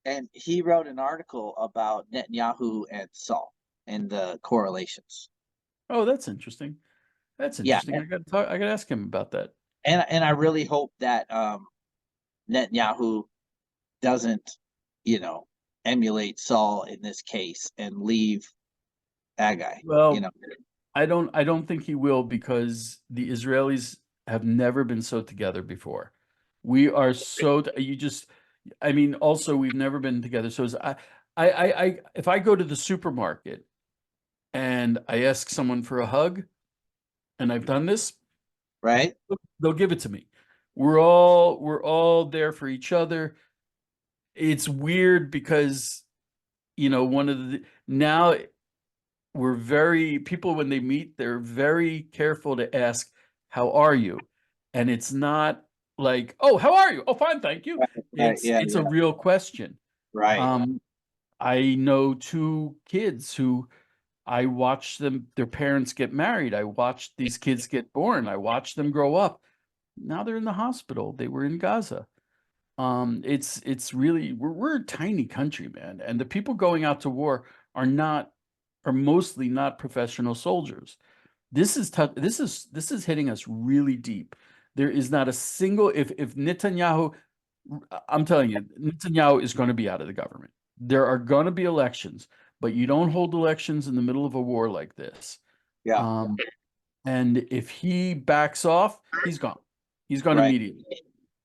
and he wrote an article about Netanyahu and Saul and the correlations. Oh, that's interesting. That's Yeah, interesting. I gotta ask him about that. and I really hope that Netanyahu doesn't, you know, emulate Saul in this case and leave Agai. You Well, know, I don't think he will because the Israelis have never been so together before. We are so you just I mean also we've never been together. So if I go to the supermarket and I ask someone for a hug, and I've done this, right, they'll give it to me. We're all there for each other. It's weird because one of the now we're very people when they meet, they're very careful to ask, "How are you?" And it's not like, "Oh, how are you? Oh, fine, thank you." right, yeah, It's a yeah, real question. right, Um, I know two kids who I watched their parents get married. I watched these kids get born. I watched them grow up. Now they're in the hospital. They were in Gaza. It's really we're a tiny country, man, and the people going out to war are mostly not professional soldiers. This is tough. This is hitting us really deep. There is not a single if Netanyahu, I'm telling you, Netanyahu is going to be out of the government. There are going to be elections, but you don't hold elections in the middle of a war like this. yeah, Um, and if he backs off, he's gone. He's gone right, immediately.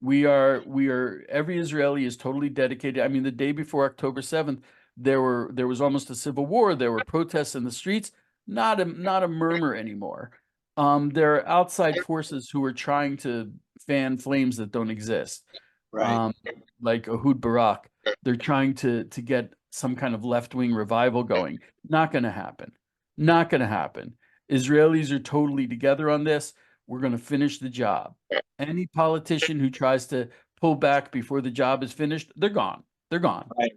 Every Israeli is totally dedicated. I mean, the day before October 7th, there was almost a civil war. There were protests in the streets, not a murmur anymore. There are outside forces who are trying to fan flames that don't exist. right, Um, like Ehud Barak. They're trying to get some kind of left-wing revival going. Not going to happen. Not going to happen. Israelis are totally together on this. We're going to finish the job. Any politician who tries to pull back before the job is finished, they're gone. They're gone. right,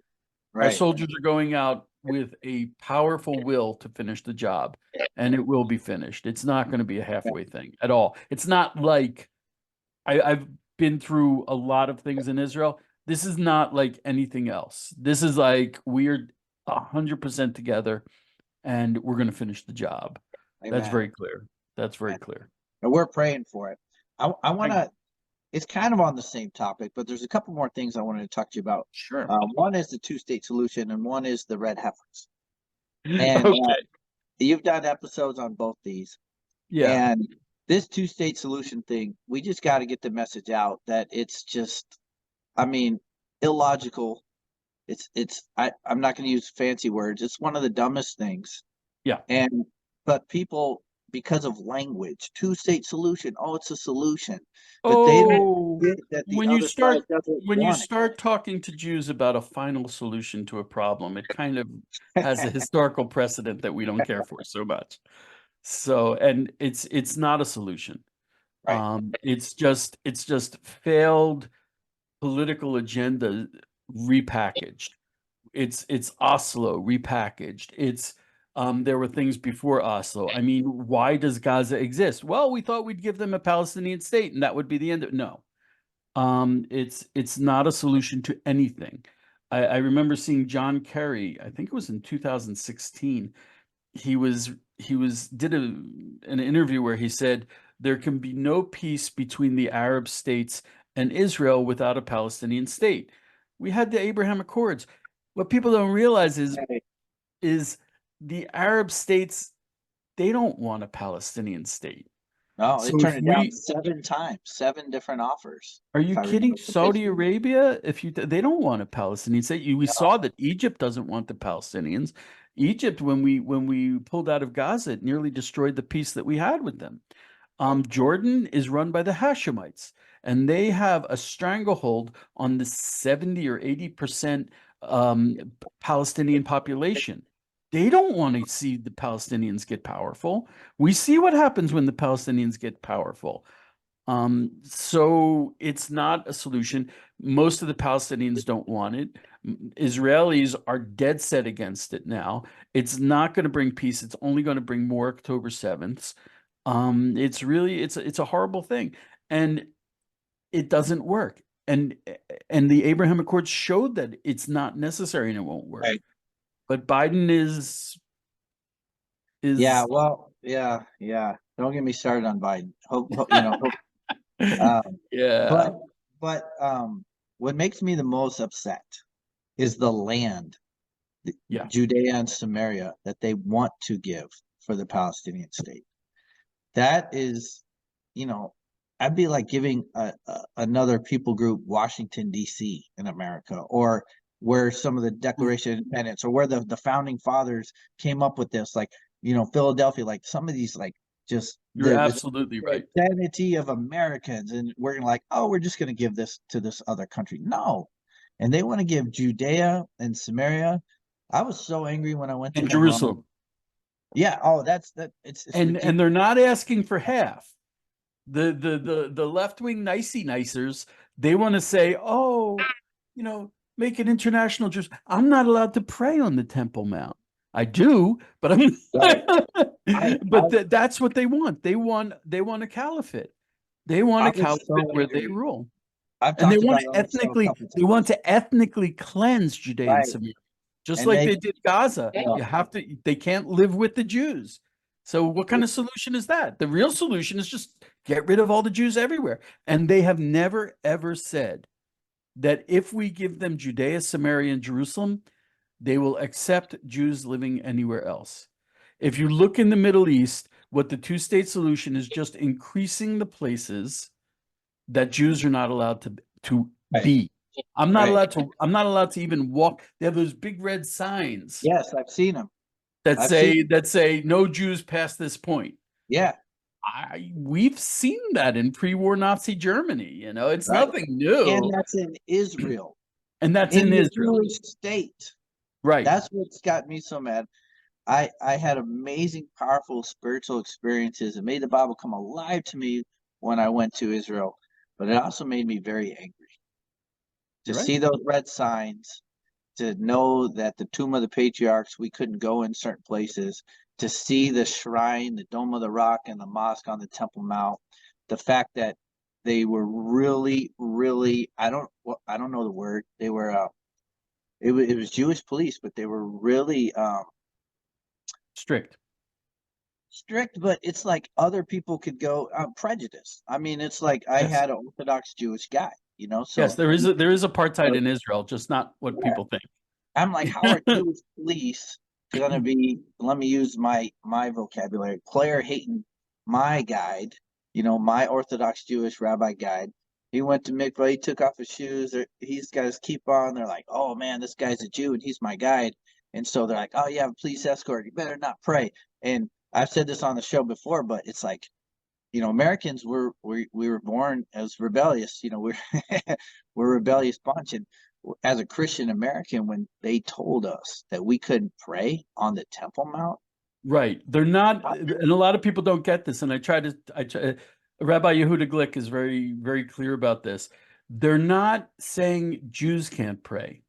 Our right. soldiers are going out with a powerful will to finish the job, and it will be finished. It's not going to be a halfway thing at all. It's not like I've been through a lot of things in Israel. This is not like anything else. This is like we're 100% together, and we're going to finish the job. That's Amen. very clear. That's very Amen. clear. And we're praying for it. I want I, to. It's kind of on the same topic, but there's a couple more things I wanted to talk to you about. sure. One is the two-state solution, and one is the red heifers. And Okay. you've done episodes on both these. Yeah. And this two-state solution thing, we just got to get the message out that it's just, I mean, illogical. I'm not going to use fancy words. It's one of the dumbest things. Yeah. And but people, because of language, two-state solution, oh, it's a solution, but they don't Oh, get that the other side doesn't when you want start talking to Jews about a final solution to a problem, it kind of has a historical precedent that we don't care for so much. So, and it's not a solution. right, It's just failed political agenda repackaged. It's Oslo repackaged. There were things before Oslo. I mean, why does Gaza exist? Well, we thought we'd give them a Palestinian state and that would be the end of it. No. It's not a solution to anything. I remember seeing John Kerry, I think it was in 2016. He did an interview where he said there can be no peace between the Arab states and Israel without a Palestinian state. We had the Abraham Accords. What people don't realize right. is the Arab states, they don't want a Palestinian state. No, they So if turned it down we 7 times, 7 different offers, Are if you I kidding? remember Saudi correctly. Arabia, they don't want a Palestinian state. We No, saw that Egypt doesn't want the Palestinians. Egypt, when we pulled out of Gaza, it nearly destroyed the peace that we had with them. right, Jordan is run by the Hashemites, and they have a stranglehold on the 70 or 80% Palestinian population. They don't want to see the Palestinians get powerful. We see what happens when the Palestinians get powerful. So it's not a solution. Most of the Palestinians don't want it. Israelis are dead set against it now. It's not going to bring peace. It's only going to bring more October 7th. It's really it's a horrible thing, and it doesn't work. And the Abraham Accords showed that it's not necessary and it won't work. Right. But Biden Yeah, is well, yeah. Don't get me started on Biden. Hope. Um, yeah, but what makes me the most upset is the land, yeah. Judea and Samaria, that they want to give for the Palestinian state. That is, I'd be like giving another people group Washington, D.C. in America, or where some of the Declaration of Independence, or where the founding fathers came up with this, like, Philadelphia, like some of these, like, just You're the absolutely right. identity of Americans, and we're gonna, like, oh, we're just gonna give this to this other country. No, and they want to give Judea and Samaria. I was so angry when I went to And Hebron. Jerusalem. Yeah, oh, it's And ridiculous. they're not asking for half. The left-wing nicers, they want to say, oh, make an international Jews. I'm not allowed to pray on the Temple Mount. I do, but I'm Right. I I, but that's what they want. They want a caliphate. They want I a was caliphate so where they angry. rule. I've And they talked want about to it on the show a ethnically, couple they want times. to ethnically cleanse Judea and Right. Samaria, just And like they did Gaza. yeah, They can't live with the Jews. So what kind of solution is that? The real solution is just get rid of all the Jews everywhere. And they have never, ever said that if we give them Judea, Samaria, and Jerusalem, they will accept Jews living anywhere else. If you look in the Middle East, what the two-state solution is just increasing the places that Jews are not allowed to right, be. right. I'm not allowed to even walk. They have those big red signs Yes, I've seen them. that I've seen say them. no Jews past this point. Yeah, We've seen that in pre-war Nazi Germany, it's right. nothing And new. that's in Israel, And that's in in the Israel. Jewish state. Right. That's what's got me so mad. I had amazing, powerful spiritual experiences. It made the Bible come alive to me when I went to Israel, but it also made me very angry to You're right. see those red signs, to know that the tomb of the patriarchs, we couldn't go in certain places, to see the shrine, the Dome of the Rock, and the mosque on the Temple Mount. The fact that they were really, really, I don't know the word. They were, it was Jewish police, but they were really Strict. strict. But it's like other people could go prejudice. I mean, it's like I Yes. had an Orthodox Jewish guy, Yes, so there is apartheid uh, in Israel, just not what yeah, people think. I'm like, how are Jewish police gonna be? Let me use my vocabulary. Player hating my guide, my Orthodox Jewish rabbi guide. He went to mikvah. He took off his shoes. He's got his kippah on. They're like, oh man, this guy's a Jew and he's my guide. And so they're like, oh, you have a police escort. You better not pray. And I've said this on the show before, but it's like, Americans we were born as rebellious. We're a rebellious bunch, and as a Christian American, when they told us that we couldn't pray on the Temple Mount, Right. They're not, and a lot of people don't get this. And Rabbi Yehuda Glick is very, very clear about this. They're not saying Jews can't pray.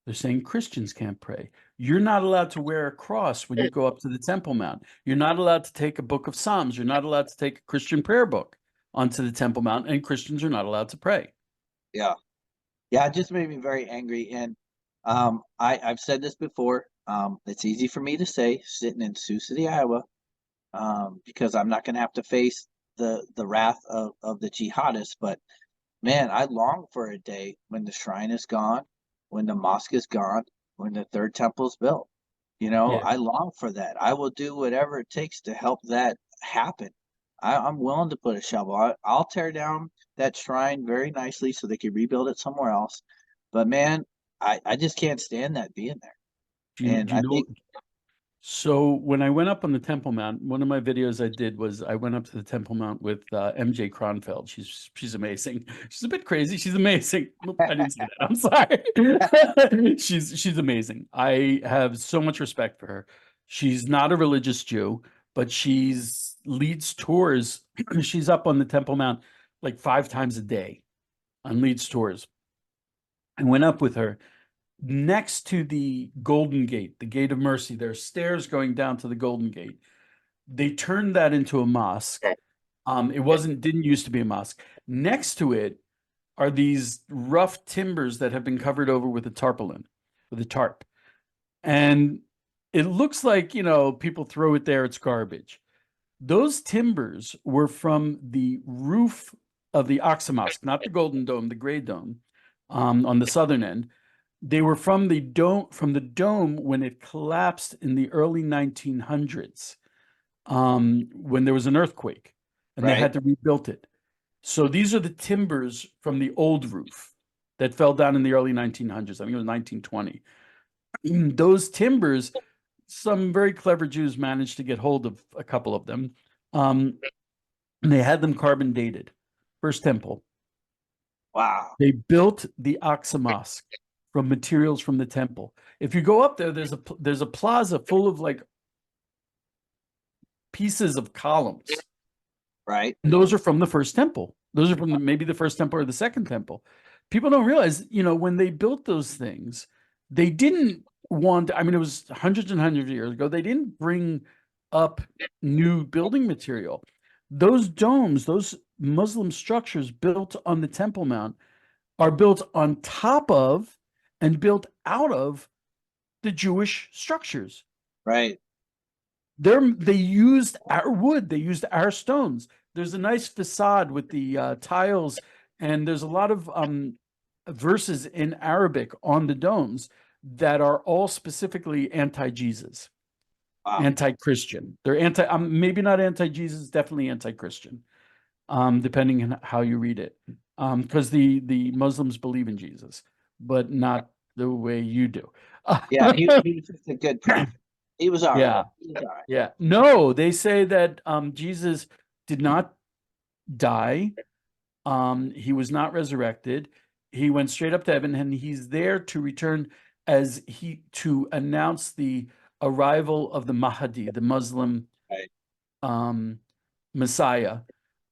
They're saying Christians can't pray. You're not allowed to wear a cross when you go up to the Temple Mount. You're not allowed to take a book of Psalms. You're not allowed to take a Christian prayer book onto the Temple Mount, and Christians are not allowed to pray. yeah, it just made me very angry. And I've said this before. It's easy for me to say sitting in Sioux City, Iowa, because I'm not going to have to face the wrath of the jihadists. But man, I long for a day when the shrine is gone, when the mosque is gone, when the third temple is built. Yeah. I long for that. I will do whatever it takes to help that happen. I'm willing to put a shovel. I'll tear down that shrine very nicely so they can rebuild it somewhere else. But man, I just can't stand that being there. And Do you I know? think, So when I went up on the Temple Mount, one of my videos I did was I went up to the Temple Mount with MJ Cronfeld. She's amazing. She's a bit crazy. She's amazing. I didn't say that. I'm sorry. She's amazing. I have so much respect for her. She's not a religious Jew, but she's leads tours. She's up on the Temple Mount like 5 times a day on Leeds tours. I went up with her next to the Golden Gate, the Gate of Mercy. There are stairs going down to the Golden Gate. They turned that into a mosque. Didn't used to be a mosque. Next to it are these rough timbers that have been covered over with a tarpaulin, with a tarp. And it looks like, people throw it there, it's garbage. Those timbers were from the roof of the Aqsa Mosque, not the Golden Dome, the Gray Dome, on the southern end. They were from the dome when it collapsed in the early 1900s, when there was an earthquake, and they Right. had to rebuild it. So these are the timbers from the old roof that fell down in the early 1900s. I think it was 1920. Those timbers, some very clever Jews managed to get hold of a couple of them. And they had them carbon dated. First temple. Wow. They built the Aqsa Mosque from materials from the temple. If you go up there, there's a plaza full of like pieces of columns. Right. And those are from the first temple. Those are from maybe the first temple or the second temple. People don't realize, when they built those things, they didn't want, I mean, it was hundreds and hundreds of years ago. They didn't bring up new building material. Those domes, those Muslim structures built on the Temple Mount are built on top of and built out of the Jewish structures. Right. They used our wood, they used our stones. There's a nice facade with the tiles, and there's a lot of verses in Arabic on the domes that are all specifically anti-Jesus, Wow. anti-Christian. They're maybe not anti-Jesus, definitely anti-Christian, depending on how you read it. Because the Muslims believe in Jesus, but not the way you do. Yeah, he was just a good prophet. He was all right. Yeah. He was all right. Yeah. No, they say that Jesus did not die. He was not resurrected. He went straight up to heaven, and he's there to return to announce the arrival of the Mahdi, the Muslim Right. Messiah.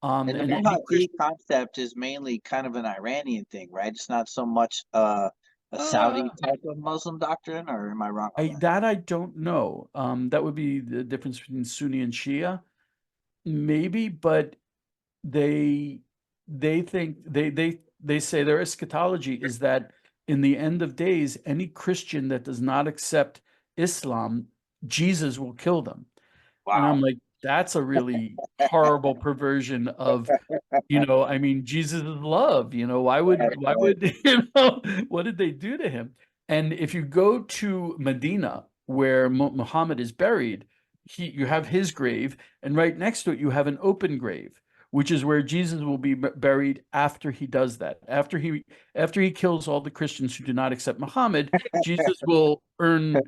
And the Mahdi concept is mainly kind of an Iranian thing, right? It's not so much a Saudi type of Muslim doctrine, or am I wrong on that? I don't know. That would be the difference between Sunni and Shia, maybe, but they think they say their eschatology is that in the end of days, any Christian that does not accept Islam, Jesus will kill them. And Wow. I'm like, that's a really horrible perversion of, I mean, Jesus is love. Why would what did they do to him? And if you go to Medina, where Muhammad is buried, you have his grave, and right next to it you have an open grave, which is where Jesus will be buried after he does that. After he kills all the Christians who do not accept Muhammad, Jesus will earn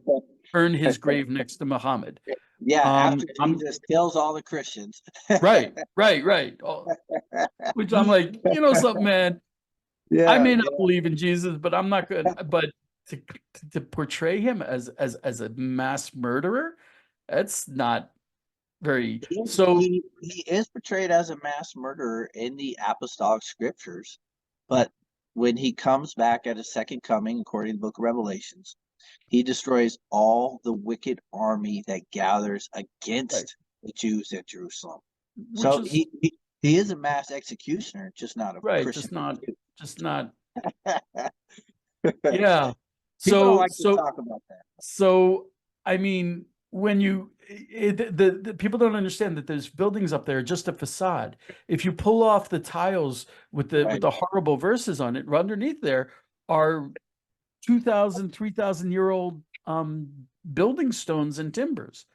his grave next to Muhammad. Yeah, after Jesus kills all the Christians. Right. Which I'm like, something, man. Yeah, I may not believe in Jesus, but I'm not good. But to portray him as a mass murderer, that's not very. So he is portrayed as a mass murderer in the apostolic scriptures, but when he comes back at his second coming, according to the book of Revelations, he destroys all the wicked army that gathers against the Jews at Jerusalem. So he is a mass executioner, just not a Christian. Just not. Yeah. People don't like to talk about that. So I mean, when the people don't understand that there's buildings up there, just a facade. If you pull off the tiles with the horrible verses on it, underneath there are 2,000, 3,000-year-old building stones and timbers.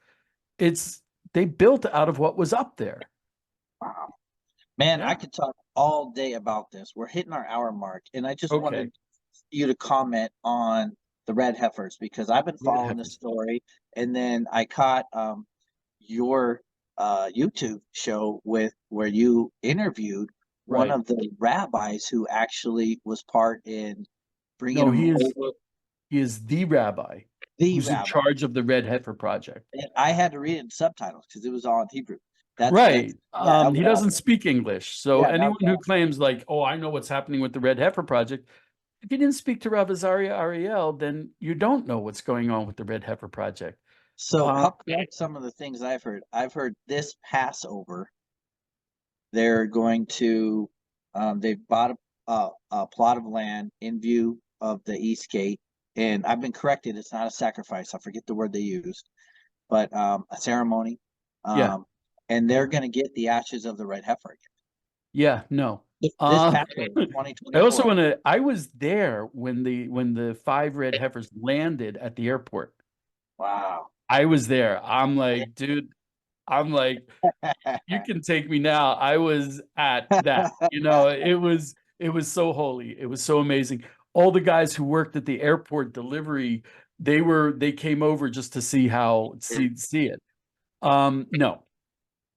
They built out of what was up there. Wow. Man, I could talk all day about this. We're hitting our hour mark, and I just wanted you to comment on the red heifers, because I've been following this story, and then I caught your YouTube show where you interviewed one of the rabbis who actually was part in bringing him over. He is the rabbi who's in charge of the Red Heifer Project. And I had to read it in subtitles because it was all in Hebrew. Right. yeah, He doesn't speak English. So yeah, anyone who claims like, oh, I know what's happening with the Red Heifer Project, if you didn't speak to Rav Azaria Ariel, then you don't know what's going on with the Red Heifer Project. So how come some of the things I've heard? I've heard this Passover, they're going to, they've bought a plot of land in view of the East Gate, and I've been corrected. It's not a sacrifice. I forget the word they used, but a ceremony. Yeah. Um, and they're going to get the ashes of the red heifer again. Yeah, no. This Passover, I also 2024. want to, I was there when the five red heifers landed at the airport. Wow. I was there. I'm like, dude, I'm like, you can take me now. I was at that. It was so holy. It was so amazing. All the guys who worked at the airport delivery, they came over just to see it. No.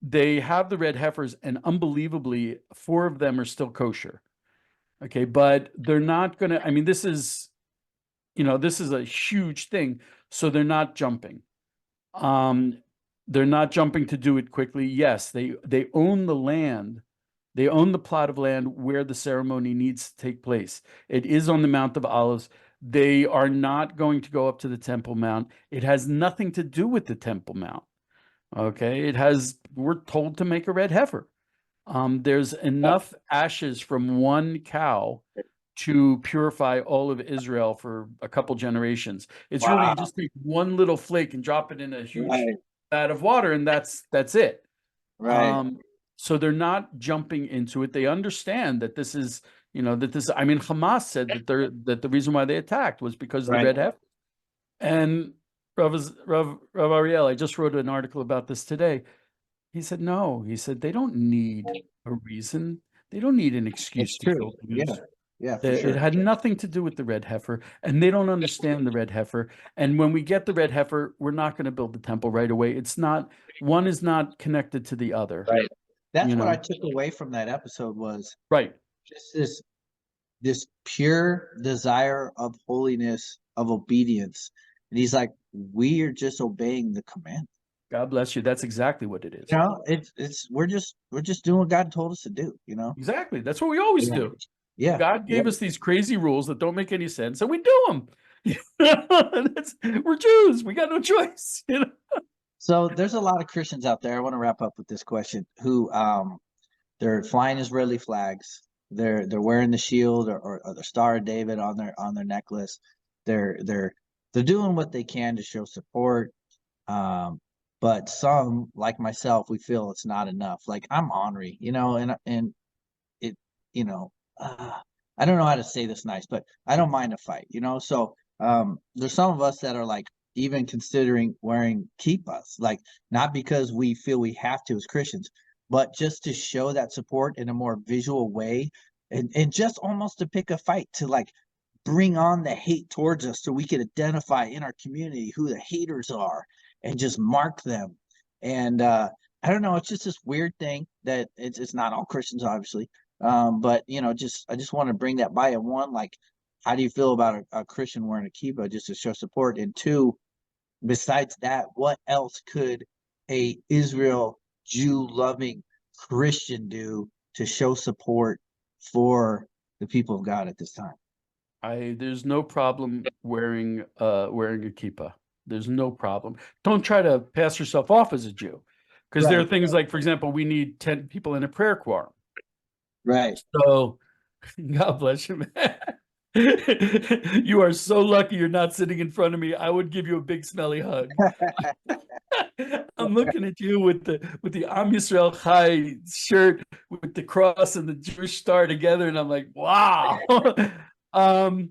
They have the red heifers, and unbelievably, four of them are still kosher. Okay, but they're not gonna, I mean, this is a huge thing, so they're not jumping. Um, they're not jumping to do it quickly. Yes, they own the land. They own the plot of land where the ceremony needs to take place. It is on the Mount of Olives. They are not going to go up to the Temple Mount. It has nothing to do with the Temple Mount. Okay, we're told to make a red heifer. There's enough ashes from one cow to purify all of Israel for a couple generations. It's really, you Wow. just take one little flake and drop it in a huge Right. vat of water, and that's it. Right. Um, so they're not jumping into it. They understand that this is, I mean, Hamas said that the reason why they attacked was because of the Right. red heifer. And Rav Ariel, I just wrote an article about this today. He said, no. He said, they don't need a reason. They don't need an excuse It's to true. kill Yeah. Jews. Yeah, for It sure. had nothing to do with the red heifer, and they don't understand the red heifer. And when we get the red heifer, we're not going to build the temple right away. It's not, one is not connected to the other, Right. That's you what I know? took away from that episode was Right. just this pure desire of holiness, of obedience. And he's like, we are just obeying the command. God bless you. That's exactly what it is. You know, we're just doing what God told us to do, you know? Exactly. That's what we always Yeah. do. Yeah. God Yeah. gave us these crazy rules that don't make any sense, and we do them. We're Jews. We got no choice. So there's a lot of Christians out there. I want to wrap up with this question who they're flying Israeli flags. They're wearing the shield or the Star of David on their necklace. They're they're they're doing what they can to show support. But some, like myself, we feel it's not enough. Like I'm ornery, and it, you know, I don't know how to say this nice, but I don't mind a fight, So there's some of us that are like even considering wearing kippas, like not because we feel we have to as Christians, but just to show that support in a more visual way, and just almost to pick a fight to like bring on the hate towards us so we can identify in our community who the haters are and just mark them. And I don't know, it's just this weird thing that it's not all Christians, obviously. But I just want to bring that by. And one, like, how do you feel about a Christian wearing a kippah just to show support? And two, besides that, what else could a Israel Jew loving Christian do to show support for the people of God at this time? There's no problem wearing a kippah. There's no problem. Don't try to pass yourself off as a Jew, because there are Right, things like, for example, we need 10 people in a prayer quorum. right. So, God bless you, man. You are so lucky you're not sitting in front of me. I would give you a big smelly hug. I'm looking at you with the Am Yisrael Chai shirt with the cross and the Jewish star together, and I'm like, wow. um,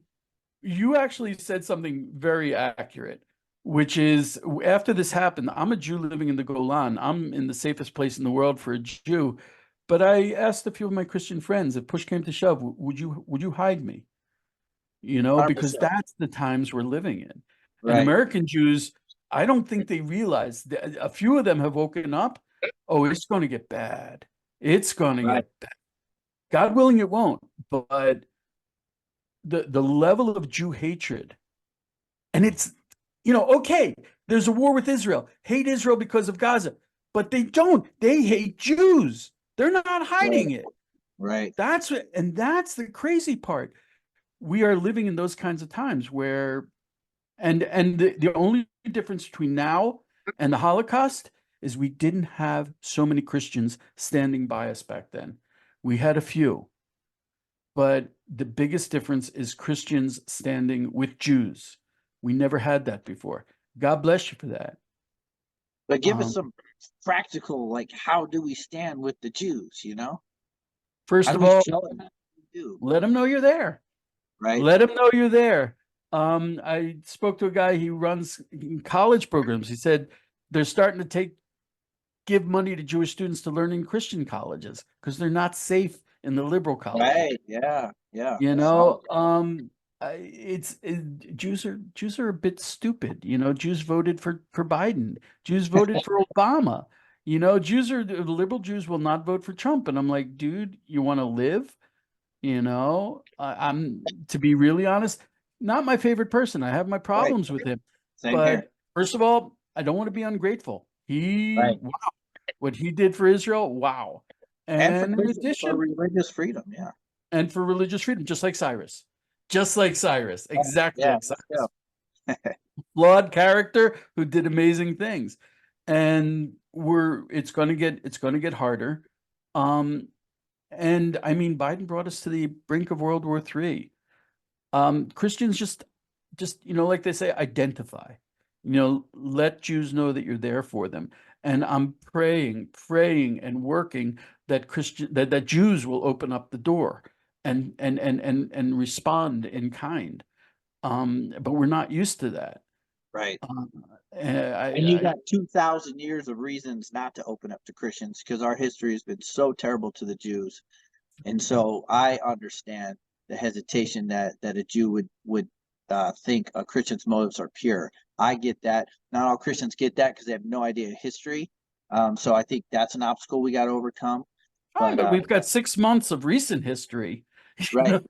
you actually said something very accurate, which is after this happened, I'm a Jew living in the Golan. I'm in the safest place in the world for a Jew. But I asked a few of my Christian friends, if push came to shove, would you hide me? Because 100%. that's the times we're living in. And Right. American Jews, I don't think they realize that a few of them have woken up. Oh, it's going to get bad. It's going to Right. get bad. God willing, it won't. But the level of Jew hatred, and it's, okay, there's a war with Israel. Hate Israel because of Gaza. but they don't. They hate Jews. They're not hiding it. Right. That's the crazy part. We are living in those kinds of times where, and the only difference between now and the Holocaust is we didn't have so many Christians standing by us back then. We had a few, but the biggest difference is Christians standing with Jews. We never had that before. God bless you for that. But give us some practical, like, how do we stand with the Jews, you know? How First do of we all, show them that we do? let them know you're there. Right. Let them know you're there. I spoke to a guy, he runs college programs. He said they're starting to give money to Jewish students to learn in Christian colleges because they're not safe in the liberal colleges. Right. Yeah. Yeah. You I saw know, Jews are a bit stupid. You know, Jews voted for Biden. Jews voted for Obama. You know, liberal Jews will not vote for Trump. And I'm like, dude, you want to live? You know, I'm, to be really honest, not my favorite person. I have my Right. problems with him. Same here. But first of all, I don't want to be ungrateful. Right. Wow, what he did for Israel, wow. And for And in addition, religious freedom. Yeah. and for religious freedom, just like Cyrus. Just like Cyrus, exactly Yeah. like Let's Cyrus. go. Flawed character who did amazing things. And it's going to get harder. And I mean, Biden brought us to the brink of World War III. Christians just, like they say, identify. Let Jews know that you're there for them. And I'm praying, and working that that Jews will open up the door and respond in kind. But we're not used to that. Right. And you got 2,000 years of reasons not to open up to Christians because our history has been so terrible to the Jews. And so I understand the hesitation that a Jew would think a Christian's motives are pure. I get that. Not all Christians get that because they have no idea of history. So I think that's an obstacle we got to overcome. but we've got 6 months of recent history. Right.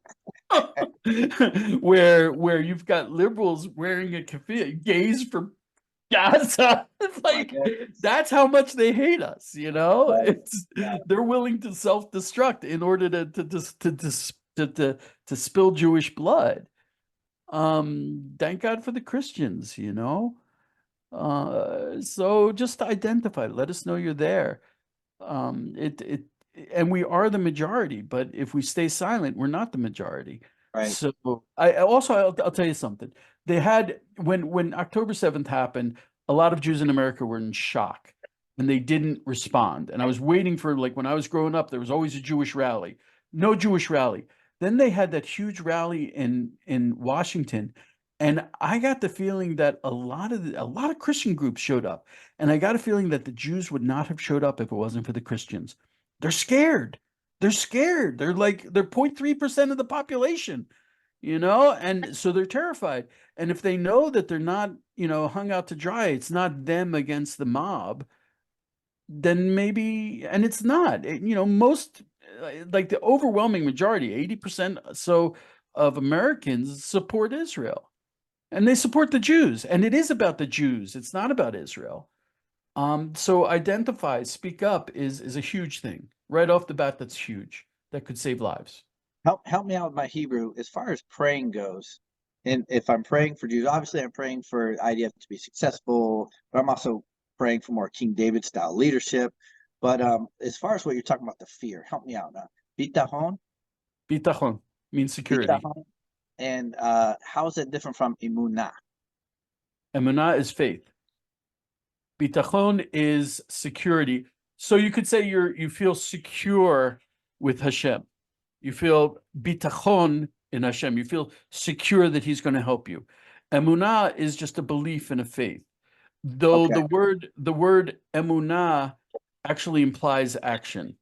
where you've got liberals wearing a keffiyeh, gays for Gaza. It's like, that's how much they hate us, you know? Right. They're willing to self-destruct in order to spill Jewish blood. Thank God for the Christians, you know? So just identify, let us know you're there. And we are the majority, but if we stay silent, we're not the majority. Right. So I'll tell you something. They had, when October 7th happened, a lot of Jews in America were in shock and they didn't respond. And I was waiting for, like, when I was growing up, there was always a Jewish rally. No Jewish rally. Then they had that huge rally in Washington. And I got the feeling that a lot of Christian groups showed up. And I got a feeling that the Jews would not have showed up if it wasn't for the Christians. They're scared. They're scared. They're 0.3% of the population, you know, and so they're terrified. And if they know that they're not, hung out to dry, it's not them against the mob, then maybe, and it's not, most, like the overwhelming majority, 80% so of Americans support Israel. And they support the Jews. And it is about the Jews. It's not about Israel. So identify, speak up is a huge thing. Right off the bat, that's huge. That could save lives. Help me out with my Hebrew as far as praying goes. And if I'm praying for Jews, obviously I'm praying for IDF to be successful, but I'm also praying for more King David style leadership. But as far as what you're talking about, the fear, help me out now. Bitachon? Bitachon means security. Bitachon. And how is it different from emunah? Emunah is faith. Bitachon is security. So you could say you feel secure with Hashem. You feel bitachon in Hashem. You feel secure that He's going to help you. Emunah is just a belief and a faith. Though the word emunah actually implies action.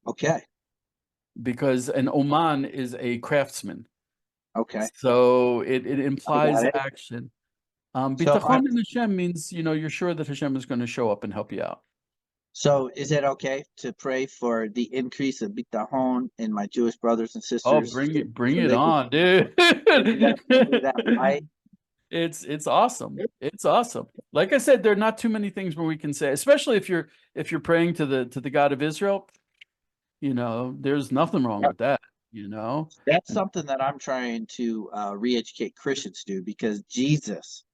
Okay. Because an oman is a craftsman. Okay. So it implies action. Bitachon in Hashem means, you're sure that Hashem is going to show up and help you out. So is it okay to pray for the increase of bitachon in my Jewish brothers and sisters? Oh, bring it on, dude. It's awesome. It's awesome. Like I said, there are not too many things where we can say, especially if you're praying to the God of Israel, there's nothing wrong with that, That's And something that I'm trying to re-educate Christians to, because Jesus,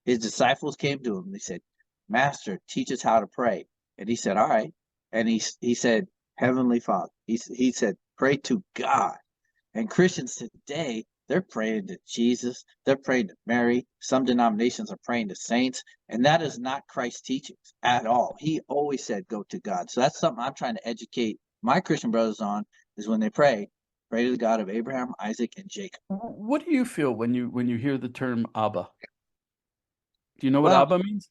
his disciples came to him. They said, "Master, teach us how to pray." And he said, "All right." And he said, "Heavenly Father." He said, "Pray to God." And Christians today, they're praying to Jesus. They're praying to Mary. Some denominations are praying to saints. And that is not Christ's teachings at all. He always said, go to God. So that's something I'm trying to educate my Christian brothers on, is when they pray to the God of Abraham, Isaac, and Jacob. what do you feel when you hear the term Abba? Do you know what Well, Abba means?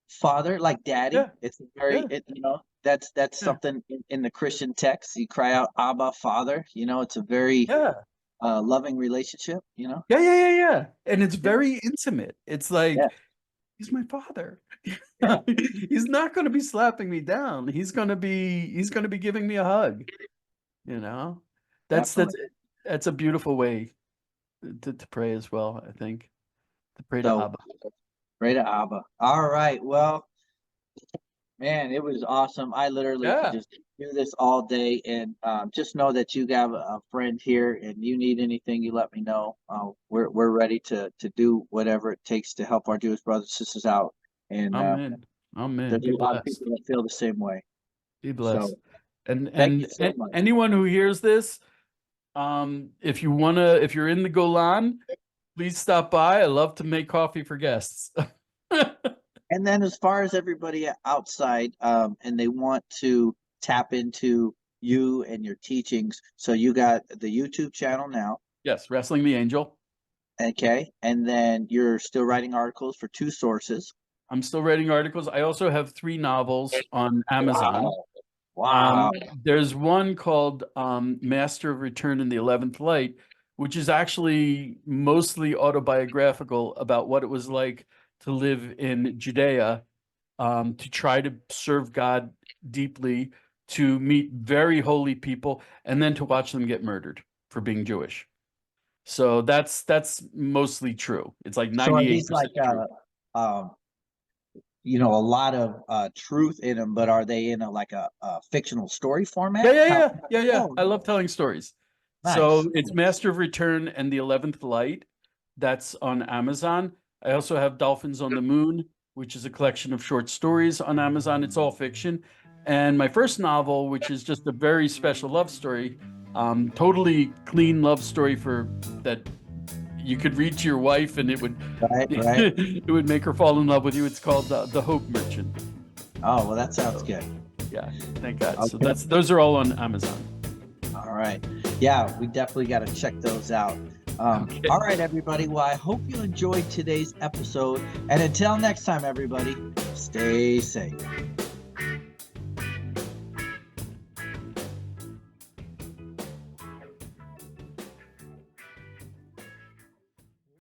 Father, like daddy. Yeah, It's a very, yeah, that's yeah, something in the Christian text. You cry out, Abba, Father. It's a very yeah. loving relationship. Yeah, yeah, yeah, yeah. And it's Yeah, very intimate. It's yeah, like, he's my father. yeah, He's not going to be slapping me down. He's going to be giving me a hug, you know? That's that's definitely. that's a beautiful way to pray as well, I think. To pray to So Abba. pray to Abba. All right. Well, man, it was awesome. I literally could Yeah, just do this all day, and just know that you have a friend here, and you need anything, you let me know. We're ready to do whatever it takes to help our Jewish brothers and sisters out. And amen. Amen. there's Be a lot of blessed. people that feel the same way. Be So blessed. And thank you and so much. anyone who hears this, if you're in the Golan, please stop by. I love to make coffee for guests. And then as far as everybody outside, and they want to tap into you and your teachings, so you got the YouTube channel now. Yes, Wrestling the Angel. Okay. And then you're still writing articles for two sources. I'm still writing articles. I also have 3 novels on Amazon. Wow. Wow. There's one called Master of Return in the 11th Light, which is actually mostly autobiographical about what it was like to live in Judea, to try to serve God deeply, to meet very holy people, and then to watch them get murdered for being Jewish. So that's mostly true. It's like So are 98% these like true. um a lot of truth in them, but are they in a fictional story Yeah, format? yeah, How yeah, yeah, yeah. Oh, I love telling stories. nice. So it's Master of Return and the 11th Light. That's on Amazon. I also have Dolphins on the Moon, which is a collection of short stories on Amazon. It's all fiction. And my first novel, which is just a very special love story, totally clean love story for that you could read to your wife and it would Right, right. it would make her fall in love with you. It's called The Hope Merchant. Oh, well, that sounds good. Yeah, thank God. So Okay. those are all on Amazon. All right. Yeah, we definitely got to check those out. Okay. All right, everybody. Well, I hope you enjoyed today's episode. And until next time, everybody, stay safe.